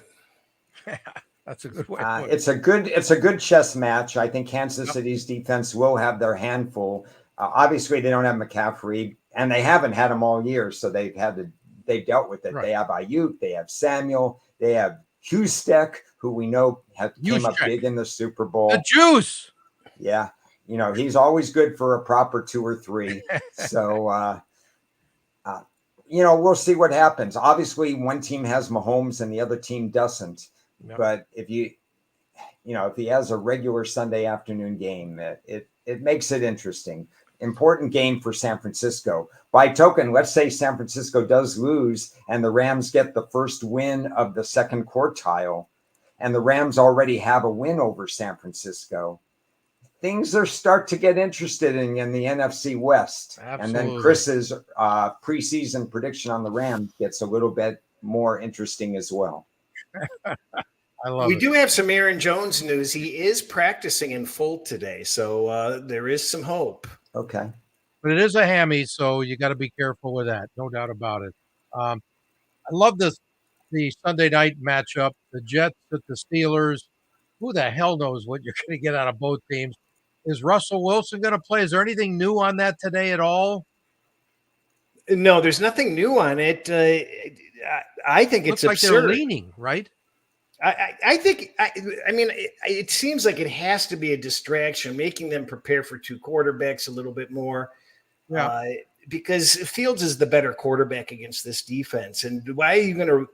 That's a good way. It's a good chess match. I think Kansas City's defense will have their handful. Obviously, they don't have McCaffrey, and they haven't had him all year, so they've dealt with it. Right. They have Ayuk, they have Samuel, they have Hustek, who we know came up big in the Super Bowl. The juice. Yeah, he's always good for a proper 2 or 3. So. We'll see what happens. Obviously, one team has Mahomes and the other team doesn't. Yep. But if he has a regular Sunday afternoon game, it makes it interesting. Important game for San Francisco. By token, let's say San Francisco does lose and the Rams get the first win of the second quartile, and the Rams already have a win over San Francisco. Things start to get interested in the NFC West. Absolutely. And then Chris's preseason prediction on the Rams gets a little bit more interesting as well. We do have some Aaron Jones news. He is practicing in full today, so there is some hope. Okay. But it is a hammy, so you got to be careful with that. No doubt about it. I love the Sunday night matchup, the Jets at the Steelers. Who the hell knows what you're going to get out of both teams? Is Russell Wilson going to play? Is there anything new on that today at all? No, there's nothing new on it. I think it's looks absurd. Like they're leaning, right? I think it seems like it has to be a distraction, making them prepare for 2 quarterbacks a little bit more. Yeah. Because Fields is the better quarterback against this defense. And why are you going to,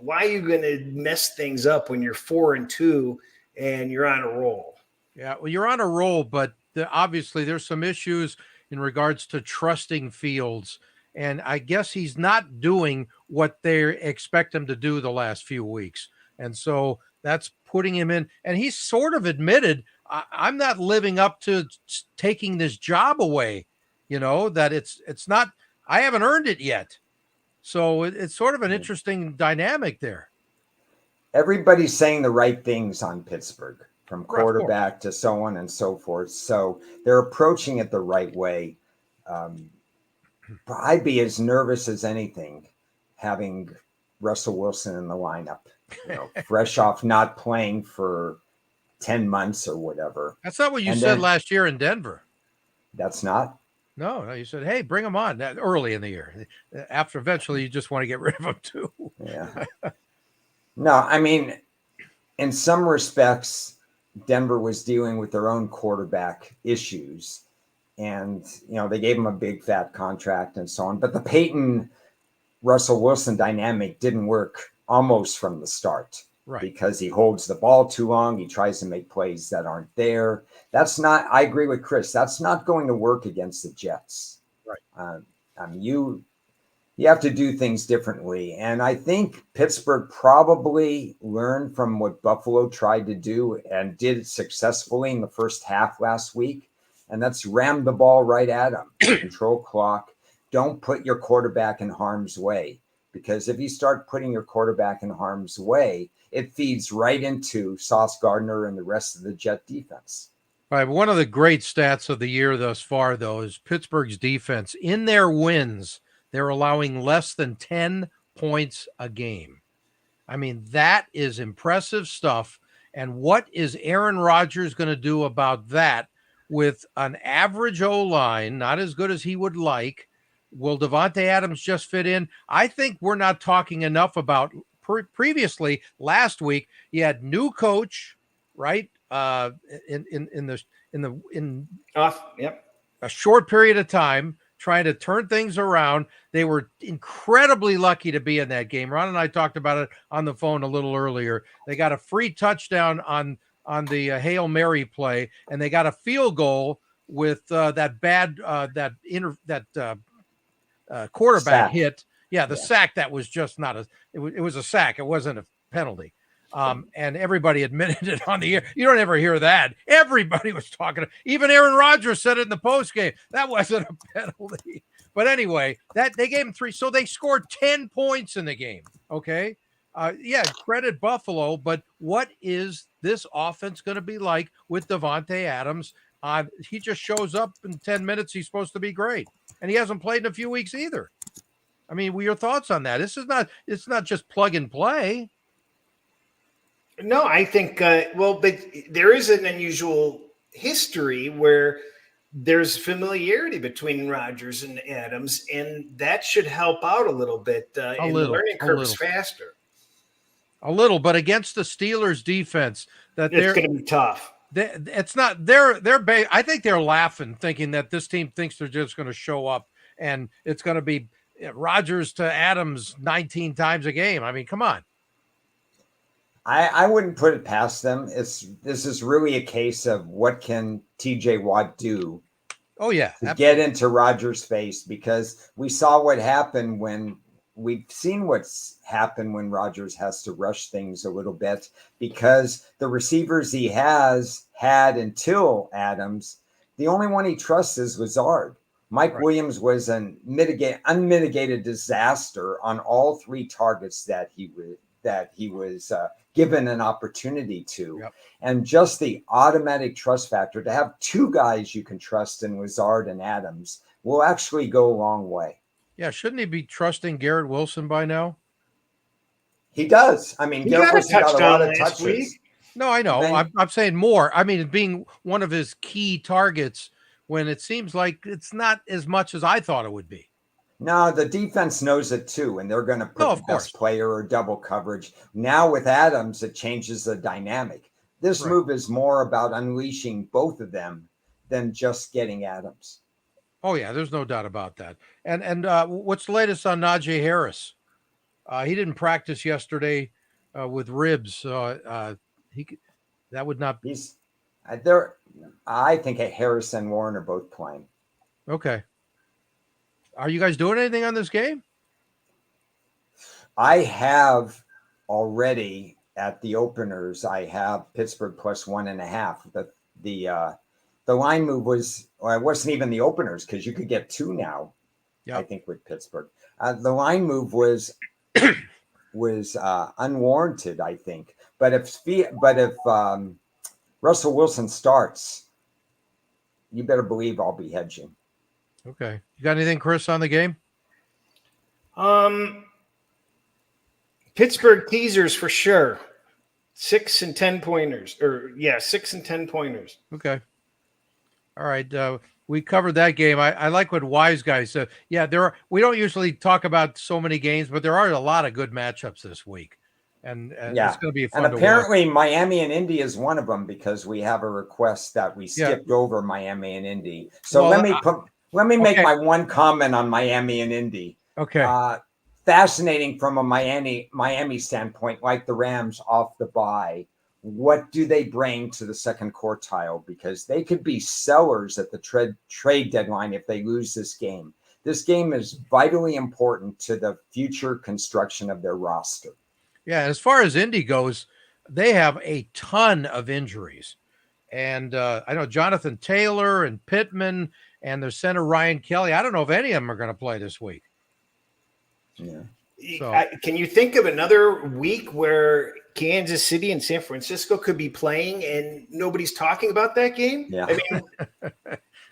why are you going to mess things up when you're 4-2 and you're on a roll? Yeah, well, you're on a roll, but obviously there's some issues in regards to trusting Fields. And I guess he's not doing what they expect him to do the last few weeks. And so that's putting him in. And he's sort of admitted, I'm not living up to taking this job away, that it's not, I haven't earned it yet. So it's sort of an interesting dynamic there. Everybody's saying the right things on Pittsburgh, from Right, of course. quarterback to so on and so forth. So they're approaching it the right way. I'd be as nervous as anything having Russell Wilson in the lineup, fresh off not playing for 10 months or whatever. That's not what you said last year in Denver. That's not? No, you said, hey, bring him on that early in the year. After eventually you just want to get rid of him too. Yeah. No, I mean, in some respects, Denver was dealing with their own quarterback issues. And, they gave him a big fat contract and so on. But the Peyton Russell Wilson dynamic didn't work almost from the start. Right. Because he holds the ball too long. He tries to make plays that aren't there. I agree with Cris. That's not going to work against the Jets. Right. You have to do things differently. And I think Pittsburgh probably learned from what Buffalo tried to do and did successfully in the first half last week. And that's ram the ball right at him. Control clock. Don't put your quarterback in harm's way. Because if you start putting your quarterback in harm's way, it feeds right into Sauce Gardner and the rest of the Jet defense. All right. One of the great stats of the year thus far, though, is Pittsburgh's defense. In their wins, they're allowing less than 10 points a game. I mean, that is impressive stuff. And what is Aaron Rodgers going to do about that with an average O-line, not as good as he would like? Will Davante Adams just fit in? I think we're not talking enough about previously last week. You had new coach, right? In a short period of time, trying to turn things around. They were incredibly lucky to be in that game. Ron and I talked about it on the phone a little earlier. They got a free touchdown on the Hail Mary play, and they got a field goal with that quarterback sack hit. Yeah, the sack that was just not it was a sack. It wasn't a penalty. And everybody admitted it on the air. You don't ever hear that. Everybody was talking. Even Aaron Rodgers said it in the post game. That wasn't a penalty. But anyway, that they gave him 3. So they scored 10 points in the game. Okay. Credit Buffalo. But what is this offense going to be like with Davante Adams? He just shows up in 10 minutes. He's supposed to be great. And he hasn't played in a few weeks either. I mean, your thoughts on that? It's not just plug and play. No, I think, but there is an unusual history where there's familiarity between Rodgers and Adams, and that should help out a little bit. The learning curve is faster. A little, but against the Steelers defense, it's going to be tough. It's not. I think they're laughing, thinking that this team thinks they're just going to show up and it's going to be Rodgers to Adams 19 times a game. I mean, come on. I wouldn't put it past them. This is really a case of what can TJ Watt do. Oh yeah, to get into Rodgers' face, because we saw what happened when we've seen what's happened when Rodgers has to rush things a little bit, because the receivers he had until Adams, the only one he trusts is Lazard. Mike Williams was an unmitigated disaster on all 3 targets that he was given an opportunity to. Yep. And just the automatic trust factor to have 2 guys you can trust in Lazard and Adams will actually go a long way. Yeah, shouldn't he be trusting Garrett Wilson by now? He does. I mean, Garrett Wilson got a lot of touches. Week. No, I know. I'm saying more. I mean, being one of his key targets when it seems like it's not as much as I thought it would be. No, the defense knows it too, and they're going to put the best player or double coverage. Now with Adams, it changes the dynamic. This move is more about unleashing both of them than just getting Adams. Oh yeah, there's no doubt about that. And what's the latest on Najee Harris? He didn't practice yesterday with ribs. That would not. I think Harris and Warren are both playing. Okay. Are you guys doing anything on this game? I have already at the openers. I have Pittsburgh plus 1.5. The line move was, or it wasn't even the openers because you could get 2 now. Yep. I think with Pittsburgh, the line move was unwarranted. I think, but if Russell Wilson starts, you better believe I'll be hedging. Okay, you got anything, Cris, on the game? Pittsburgh teasers for sure. 6 and 10 pointers, 6 and 10 pointers. Okay. All right. We covered that game. I like what Wise Guy said. Yeah, we don't usually talk about so many games, but there are a lot of good matchups this week. And it's going to be fun. And apparently Miami and Indy is one of them because we have a request that we skipped over Miami and Indy. So let me make my one comment on Miami and Indy. Okay. Fascinating from a Miami standpoint, like the Rams off the bye. What do they bring to the second quartile? Because they could be sellers at the trade deadline if they lose this game. This game is vitally important to the future construction of their roster. Yeah, as far as Indy goes, they have a ton of injuries. And I know Jonathan Taylor and Pittman and their center Ryan Kelly. I don't know if any of them are going to play this week. Yeah. So, can you think of another week where Kansas City and San Francisco could be playing and nobody's talking about that game? Yeah. I mean,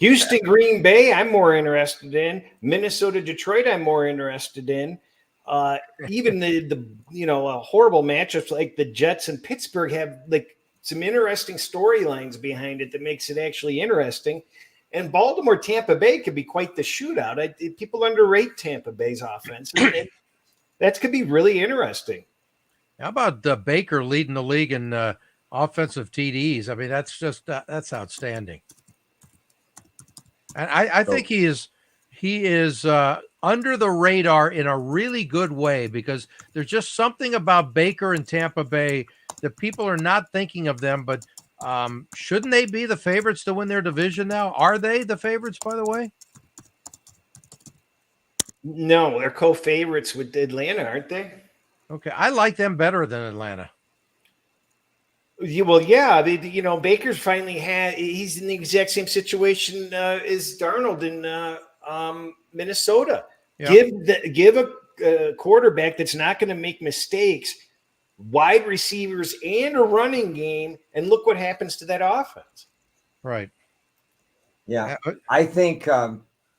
Houston, Green Bay, I'm more interested in. Minnesota, Detroit, I'm more interested in. Even the horrible matchups like the Jets and Pittsburgh have like some interesting storylines behind it that makes it actually interesting. And Baltimore, Tampa Bay could be quite the shootout. People underrate Tampa Bay's offense. That could be really interesting. How about Baker leading the league in offensive TDs? I mean, that's outstanding. And I think he is under the radar in a really good way because there's just something about Baker and Tampa Bay that people are not thinking of them, but shouldn't they be the favorites to win their division now? Are they the favorites, by the way? No, they're co-favorites with Atlanta, aren't they? Okay, I like them better than Atlanta. Well, yeah, Baker's finally he's in the exact same situation as Darnold in Minnesota. Yeah. Give a quarterback that's not going to make mistakes, wide receivers and a running game, and look what happens to that offense. Right. Yeah, I think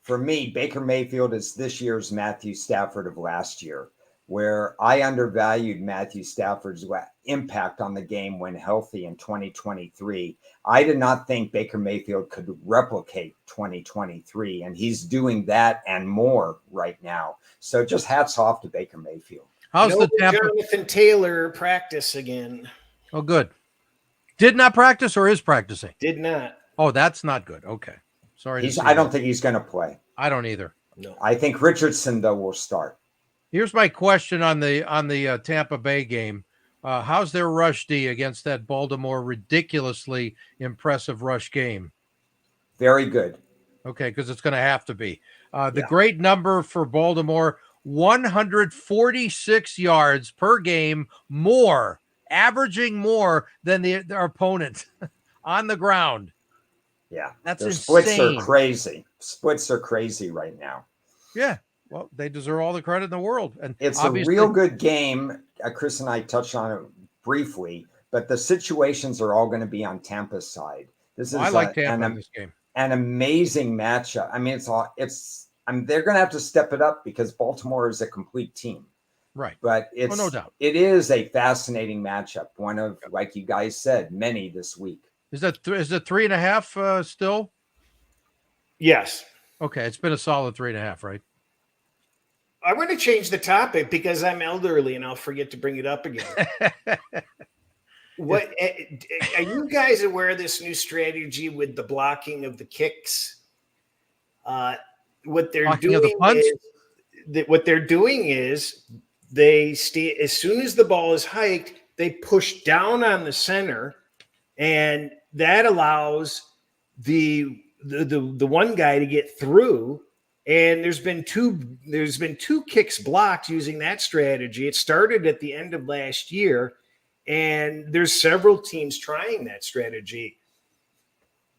for me, Baker Mayfield is this year's Matthew Stafford of last year, where I undervalued Matthew Stafford's impact on the game when healthy in 2023. I did not think Baker Mayfield could replicate 2023, and he's doing that and more right now. So just hats off to Baker Mayfield. How's the Jonathan Taylor practice again? Oh, good. Did not practice or is practicing? Did not. Oh, that's not good. Okay. Sorry. I don't think he's going to play. I don't either. No. I think Richardson, though, will start. Here's my question on the Tampa Bay game. How's their rush D against that Baltimore ridiculously impressive rush game? Very good. Okay, because it's going to have to be. Great number for Baltimore, 146 yards per game more, averaging more than their opponent on the ground. Yeah, that's their insane. Splits are crazy. Splits are crazy right now. Yeah. Well, they deserve all the credit in the world. And it's a real good game. Cris and I touched on it briefly, but the situations are all going to be on Tampa's side. This is I like Tampa in this game. An amazing matchup. I mean, they're going to have to step it up because Baltimore is a complete team. Right. But it's no doubt. It is a fascinating matchup. One of, like you guys said, many this week. Is it 3.5 still? Yes. Okay. It's been a solid 3.5, right? I want to change the topic because I'm elderly and I'll forget to bring it up again. What are you guys aware of this new strategy with the blocking of the kicks? What they're doing is they stay as soon as the ball is hiked, they push down on the center and that allows the one guy to get through. And there's been two kicks blocked using that strategy. It started at the end of last year, and there's several teams trying that strategy.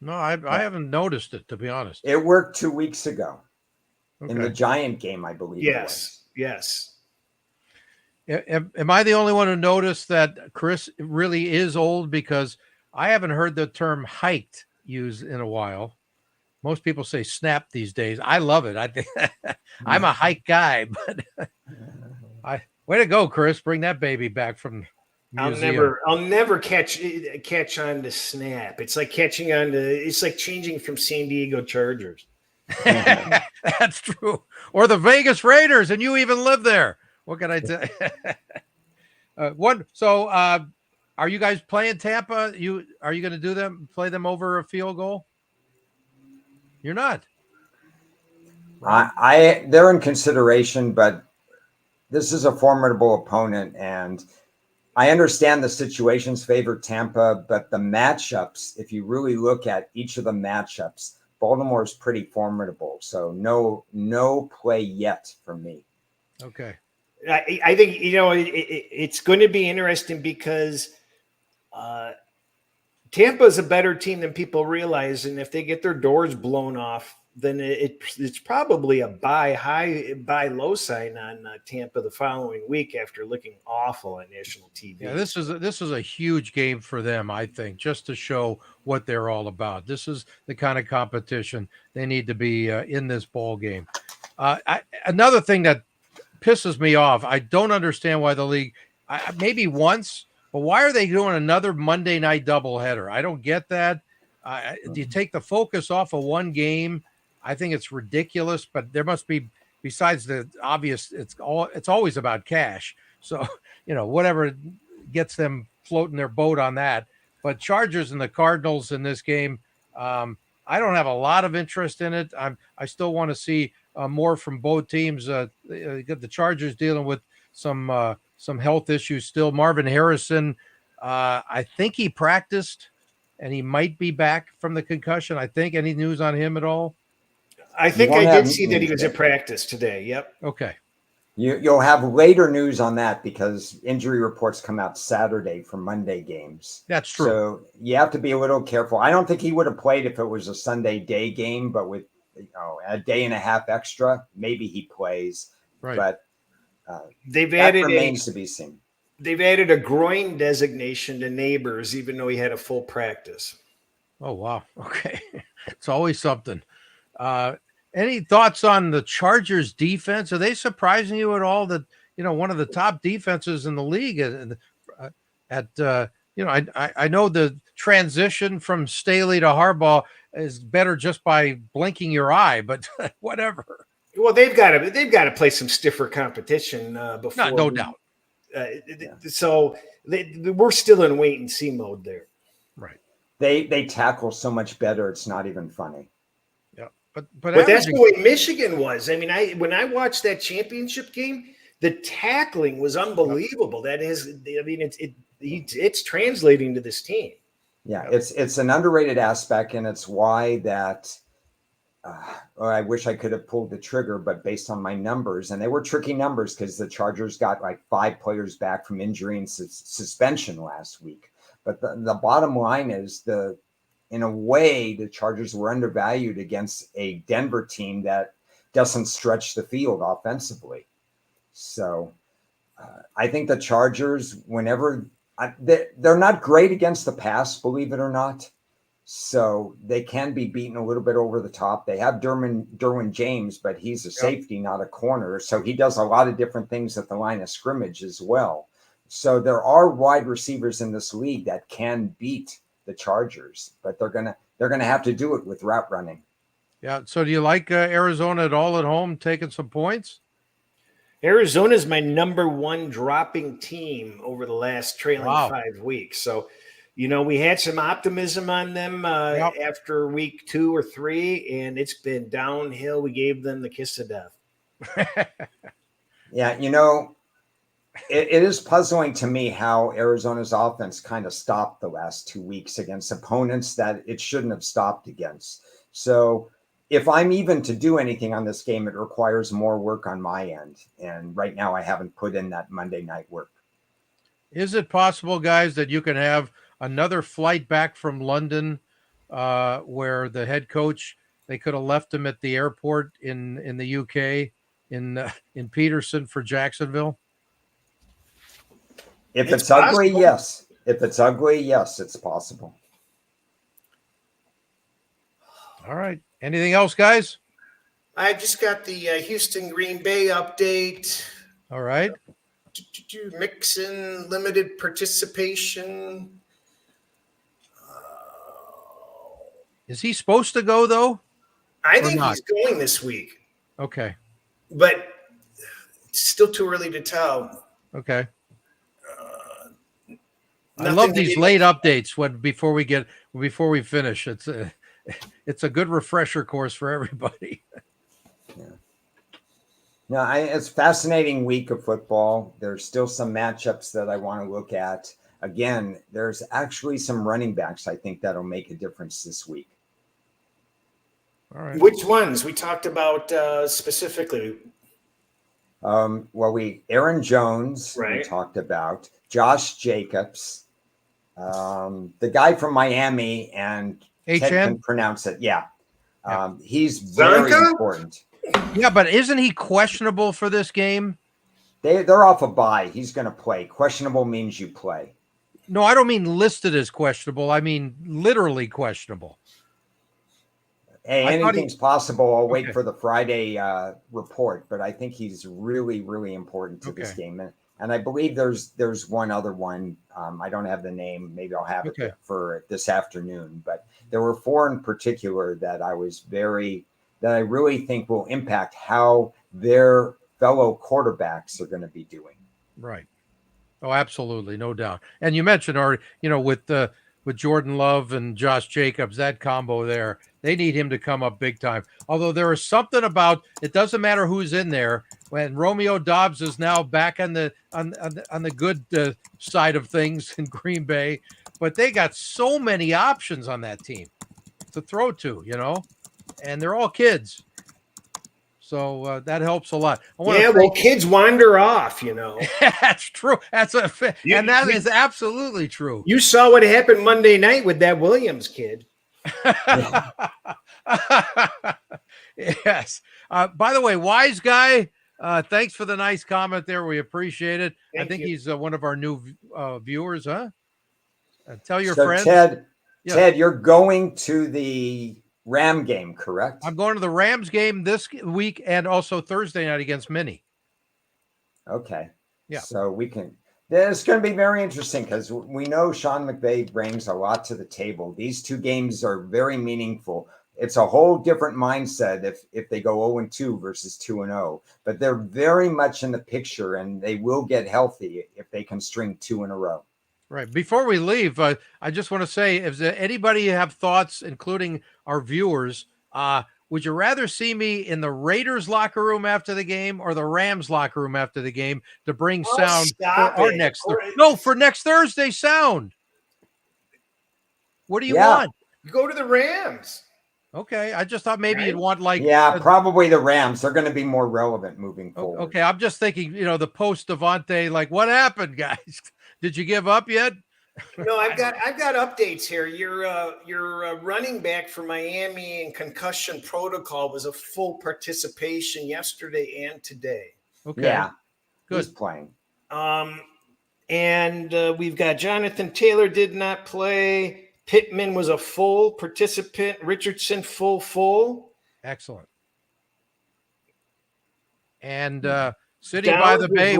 No, I haven't noticed it, to be honest. It worked 2 weeks ago in the Okay. Giant game, I believe. Yes. Am I the only one who noticed that Cris really is old? Because I haven't heard the term hiked used in a while. Most people say snap these days. I love it. I think I'm a hike guy, but way to go, Cris. Bring that baby back from museum. I'll never catch on to snap. It's like catching on to. It's like changing from San Diego Chargers. That's true. Or the Vegas Raiders, and you even live there. What can I tell you? So are you guys playing Tampa? Are you going to play them over a field goal? You're not. They're in consideration, but this is a formidable opponent, and I understand the situations favor Tampa, but the matchups, if you really look at each of the matchups, Baltimore is pretty formidable. So no play yet for me. Okay. I think, it's going to be interesting because Tampa is a better team than people realize. And if they get their doors blown off, then it's probably a buy high, buy low sign on Tampa the following week after looking awful on national TV. Yeah, this is a huge game for them, I think, just to show what they're all about. This is the kind of competition they need to be in this ball game. Another thing that pisses me off, I don't understand why the league, maybe once, but why are they doing another Monday night doubleheader? I don't get that. Do you take the focus off of one game? I think it's ridiculous, but there must be, besides the obvious, it's always about cash. So, whatever gets them floating their boat on that. But Chargers and the Cardinals in this game, I don't have a lot of interest in it. I still want to see more from both teams. The Chargers dealing with some health issues still. Marvin Harrison, I think he practiced, and he might be back from the concussion. I think. Any news on him at all? I think I did see that he was at practice today. Yep. Okay. You'll have later news on that because injury reports come out Saturday for Monday games. That's true. So you have to be a little careful. I don't think he would have played if it was a Sunday day game, but with a day and a half extra, maybe he plays. Right. But that remains to be seen. They've added a groin designation to Neighbors, even though he had a full practice. Oh, wow. Okay. It's always something. Any thoughts on the Chargers defense? Are they surprising you at all that, one of the top defenses in the league I know the transition from Staley to Harbaugh is better just by blinking your eye, but whatever. Well, they've got to play some stiffer competition before. No doubt. So we're still in wait and see mode there. Right. They tackle so much better. It's not even funny. Yeah. But that's the way Michigan was. I mean, when I watched that championship game, the tackling was unbelievable. That is, I mean, it's translating to this team. Yeah, it's an underrated aspect, and it's why that I wish I could have pulled the trigger, but based on my numbers, and they were tricky numbers because the Chargers got like 5 players back from injury and suspension last week. But the bottom line is in a way, the Chargers were undervalued against a Denver team that doesn't stretch the field offensively. So I think the Chargers, whenever they're not great against the pass, believe it or not. So they can be beaten a little bit over the top. They have Derwin James, but he's a safety, not a corner. So he does a lot of different things at the line of scrimmage as well. So there are wide receivers in this league that can beat the Chargers, but they're gonna have to do it with route running. Yeah. So do you like Arizona at all at home taking some points? Arizona is my number one dropping team over the last trailing 5 weeks. So, we had some optimism on them after week 2 or 3, and it's been downhill. We gave them the kiss of death. Yeah, It is puzzling to me how Arizona's offense kind of stopped the last 2 weeks against opponents that it shouldn't have stopped against. So if I'm even to do anything on this game, it requires more work on my end. And right now I haven't put in that Monday night work. Is it possible, guys, that you can have another flight back from London where the head coach, they could have left him at the airport in the UK in Peterson for Jacksonville? If it's ugly, yes. If it's ugly, yes, it's possible. All right. Anything else, guys? I just got the Houston Green Bay update. All right. Mixon, limited participation. Is he supposed to go, though? I think he's going this week. Okay. But it's still too early to tell. Okay. I love these late updates before we finish. It's a good refresher course for everybody. Yeah. No, it's a fascinating week of football. There's still some matchups that I want to look at. Again, there's actually some running backs I think that'll make a difference this week. All right. Which ones? We talked about specifically. Aaron Jones, right. We talked about. Josh Jacobs, the guy from Miami, and Ted can pronounce it. Yeah. He's very important. Yeah, but isn't he questionable for this game? They're off a bye. He's going to play. Questionable means you play. No, I don't mean listed as questionable. I mean literally questionable. Hey, anything's possible. I'll wait for the Friday report, but I think he's really, really important to this game. And I believe there's one other one. I don't have the name. Maybe I'll have it for this afternoon. But there were 4 in particular that I really think will impact how their fellow quarterbacks are going to be doing. Right. Oh, absolutely, no doubt. And you mentioned already, with Jordan Love and Josh Jacobs, that combo there, they need him to come up big time. Although there is something about it doesn't matter who's in there when Romeo Doubs is now back on the good side of things in Green Bay, but they got so many options on that team to throw to, and they're all kids. So that helps a lot. Kids wander off, That's true. That is absolutely true. You saw what happened Monday night with that Williams kid. Yes. By the way, Wise Guy, thanks for the nice comment there. We appreciate it. I think he's one of our new viewers, huh? Tell your friends. Ted, you're going to the Ram game, correct? I'm going to the Rams game this week and also Thursday night against Minnie. Okay. Yeah. So it's going to be very interesting because we know Sean McVay brings a lot to the table. These 2 games are very meaningful. It's a whole different mindset if they go 0-2 versus 2-0, but they're very much in the picture and they will get healthy if they can string 2 in a row. Right. Before we leave, I just want to say, if anybody have thoughts, including our viewers, would you rather see me in the Raiders locker room after the game or the Rams locker room after the game to bring sound for next Thursday sound? What do you want? Go to the Rams. Okay. I just thought maybe you'd want probably the Rams. They're going to be more relevant moving forward. Okay. I'm just thinking, the post Devontae, what happened, guys? Did you give up yet? No, I've got updates here. Your running back for Miami and concussion protocol was a full participation yesterday and today. Okay. Yeah. Good. He's playing. And we've got Jonathan Taylor did not play. Pittman was a full participant. Richardson full. Excellent. And City by the Bay,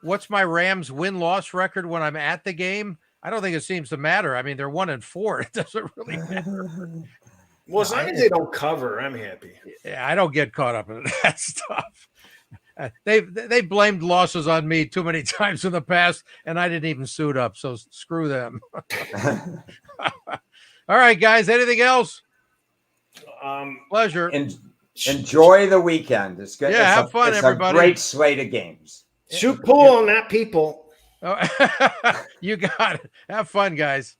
what's my Rams win-loss record when I'm at the game? I don't think it seems to matter. I mean, they're 1-4. It doesn't really matter. Well, as long as they don't cover, I'm happy. Yeah, I don't get caught up in that stuff. They blamed losses on me too many times in the past, and I didn't even suit up, so screw them. All right, guys, anything else? Pleasure. Enjoy the weekend. It's good. Yeah, have fun, everybody. A great slate of games. Shoot pool, not people. Oh, you got it. Have fun, guys.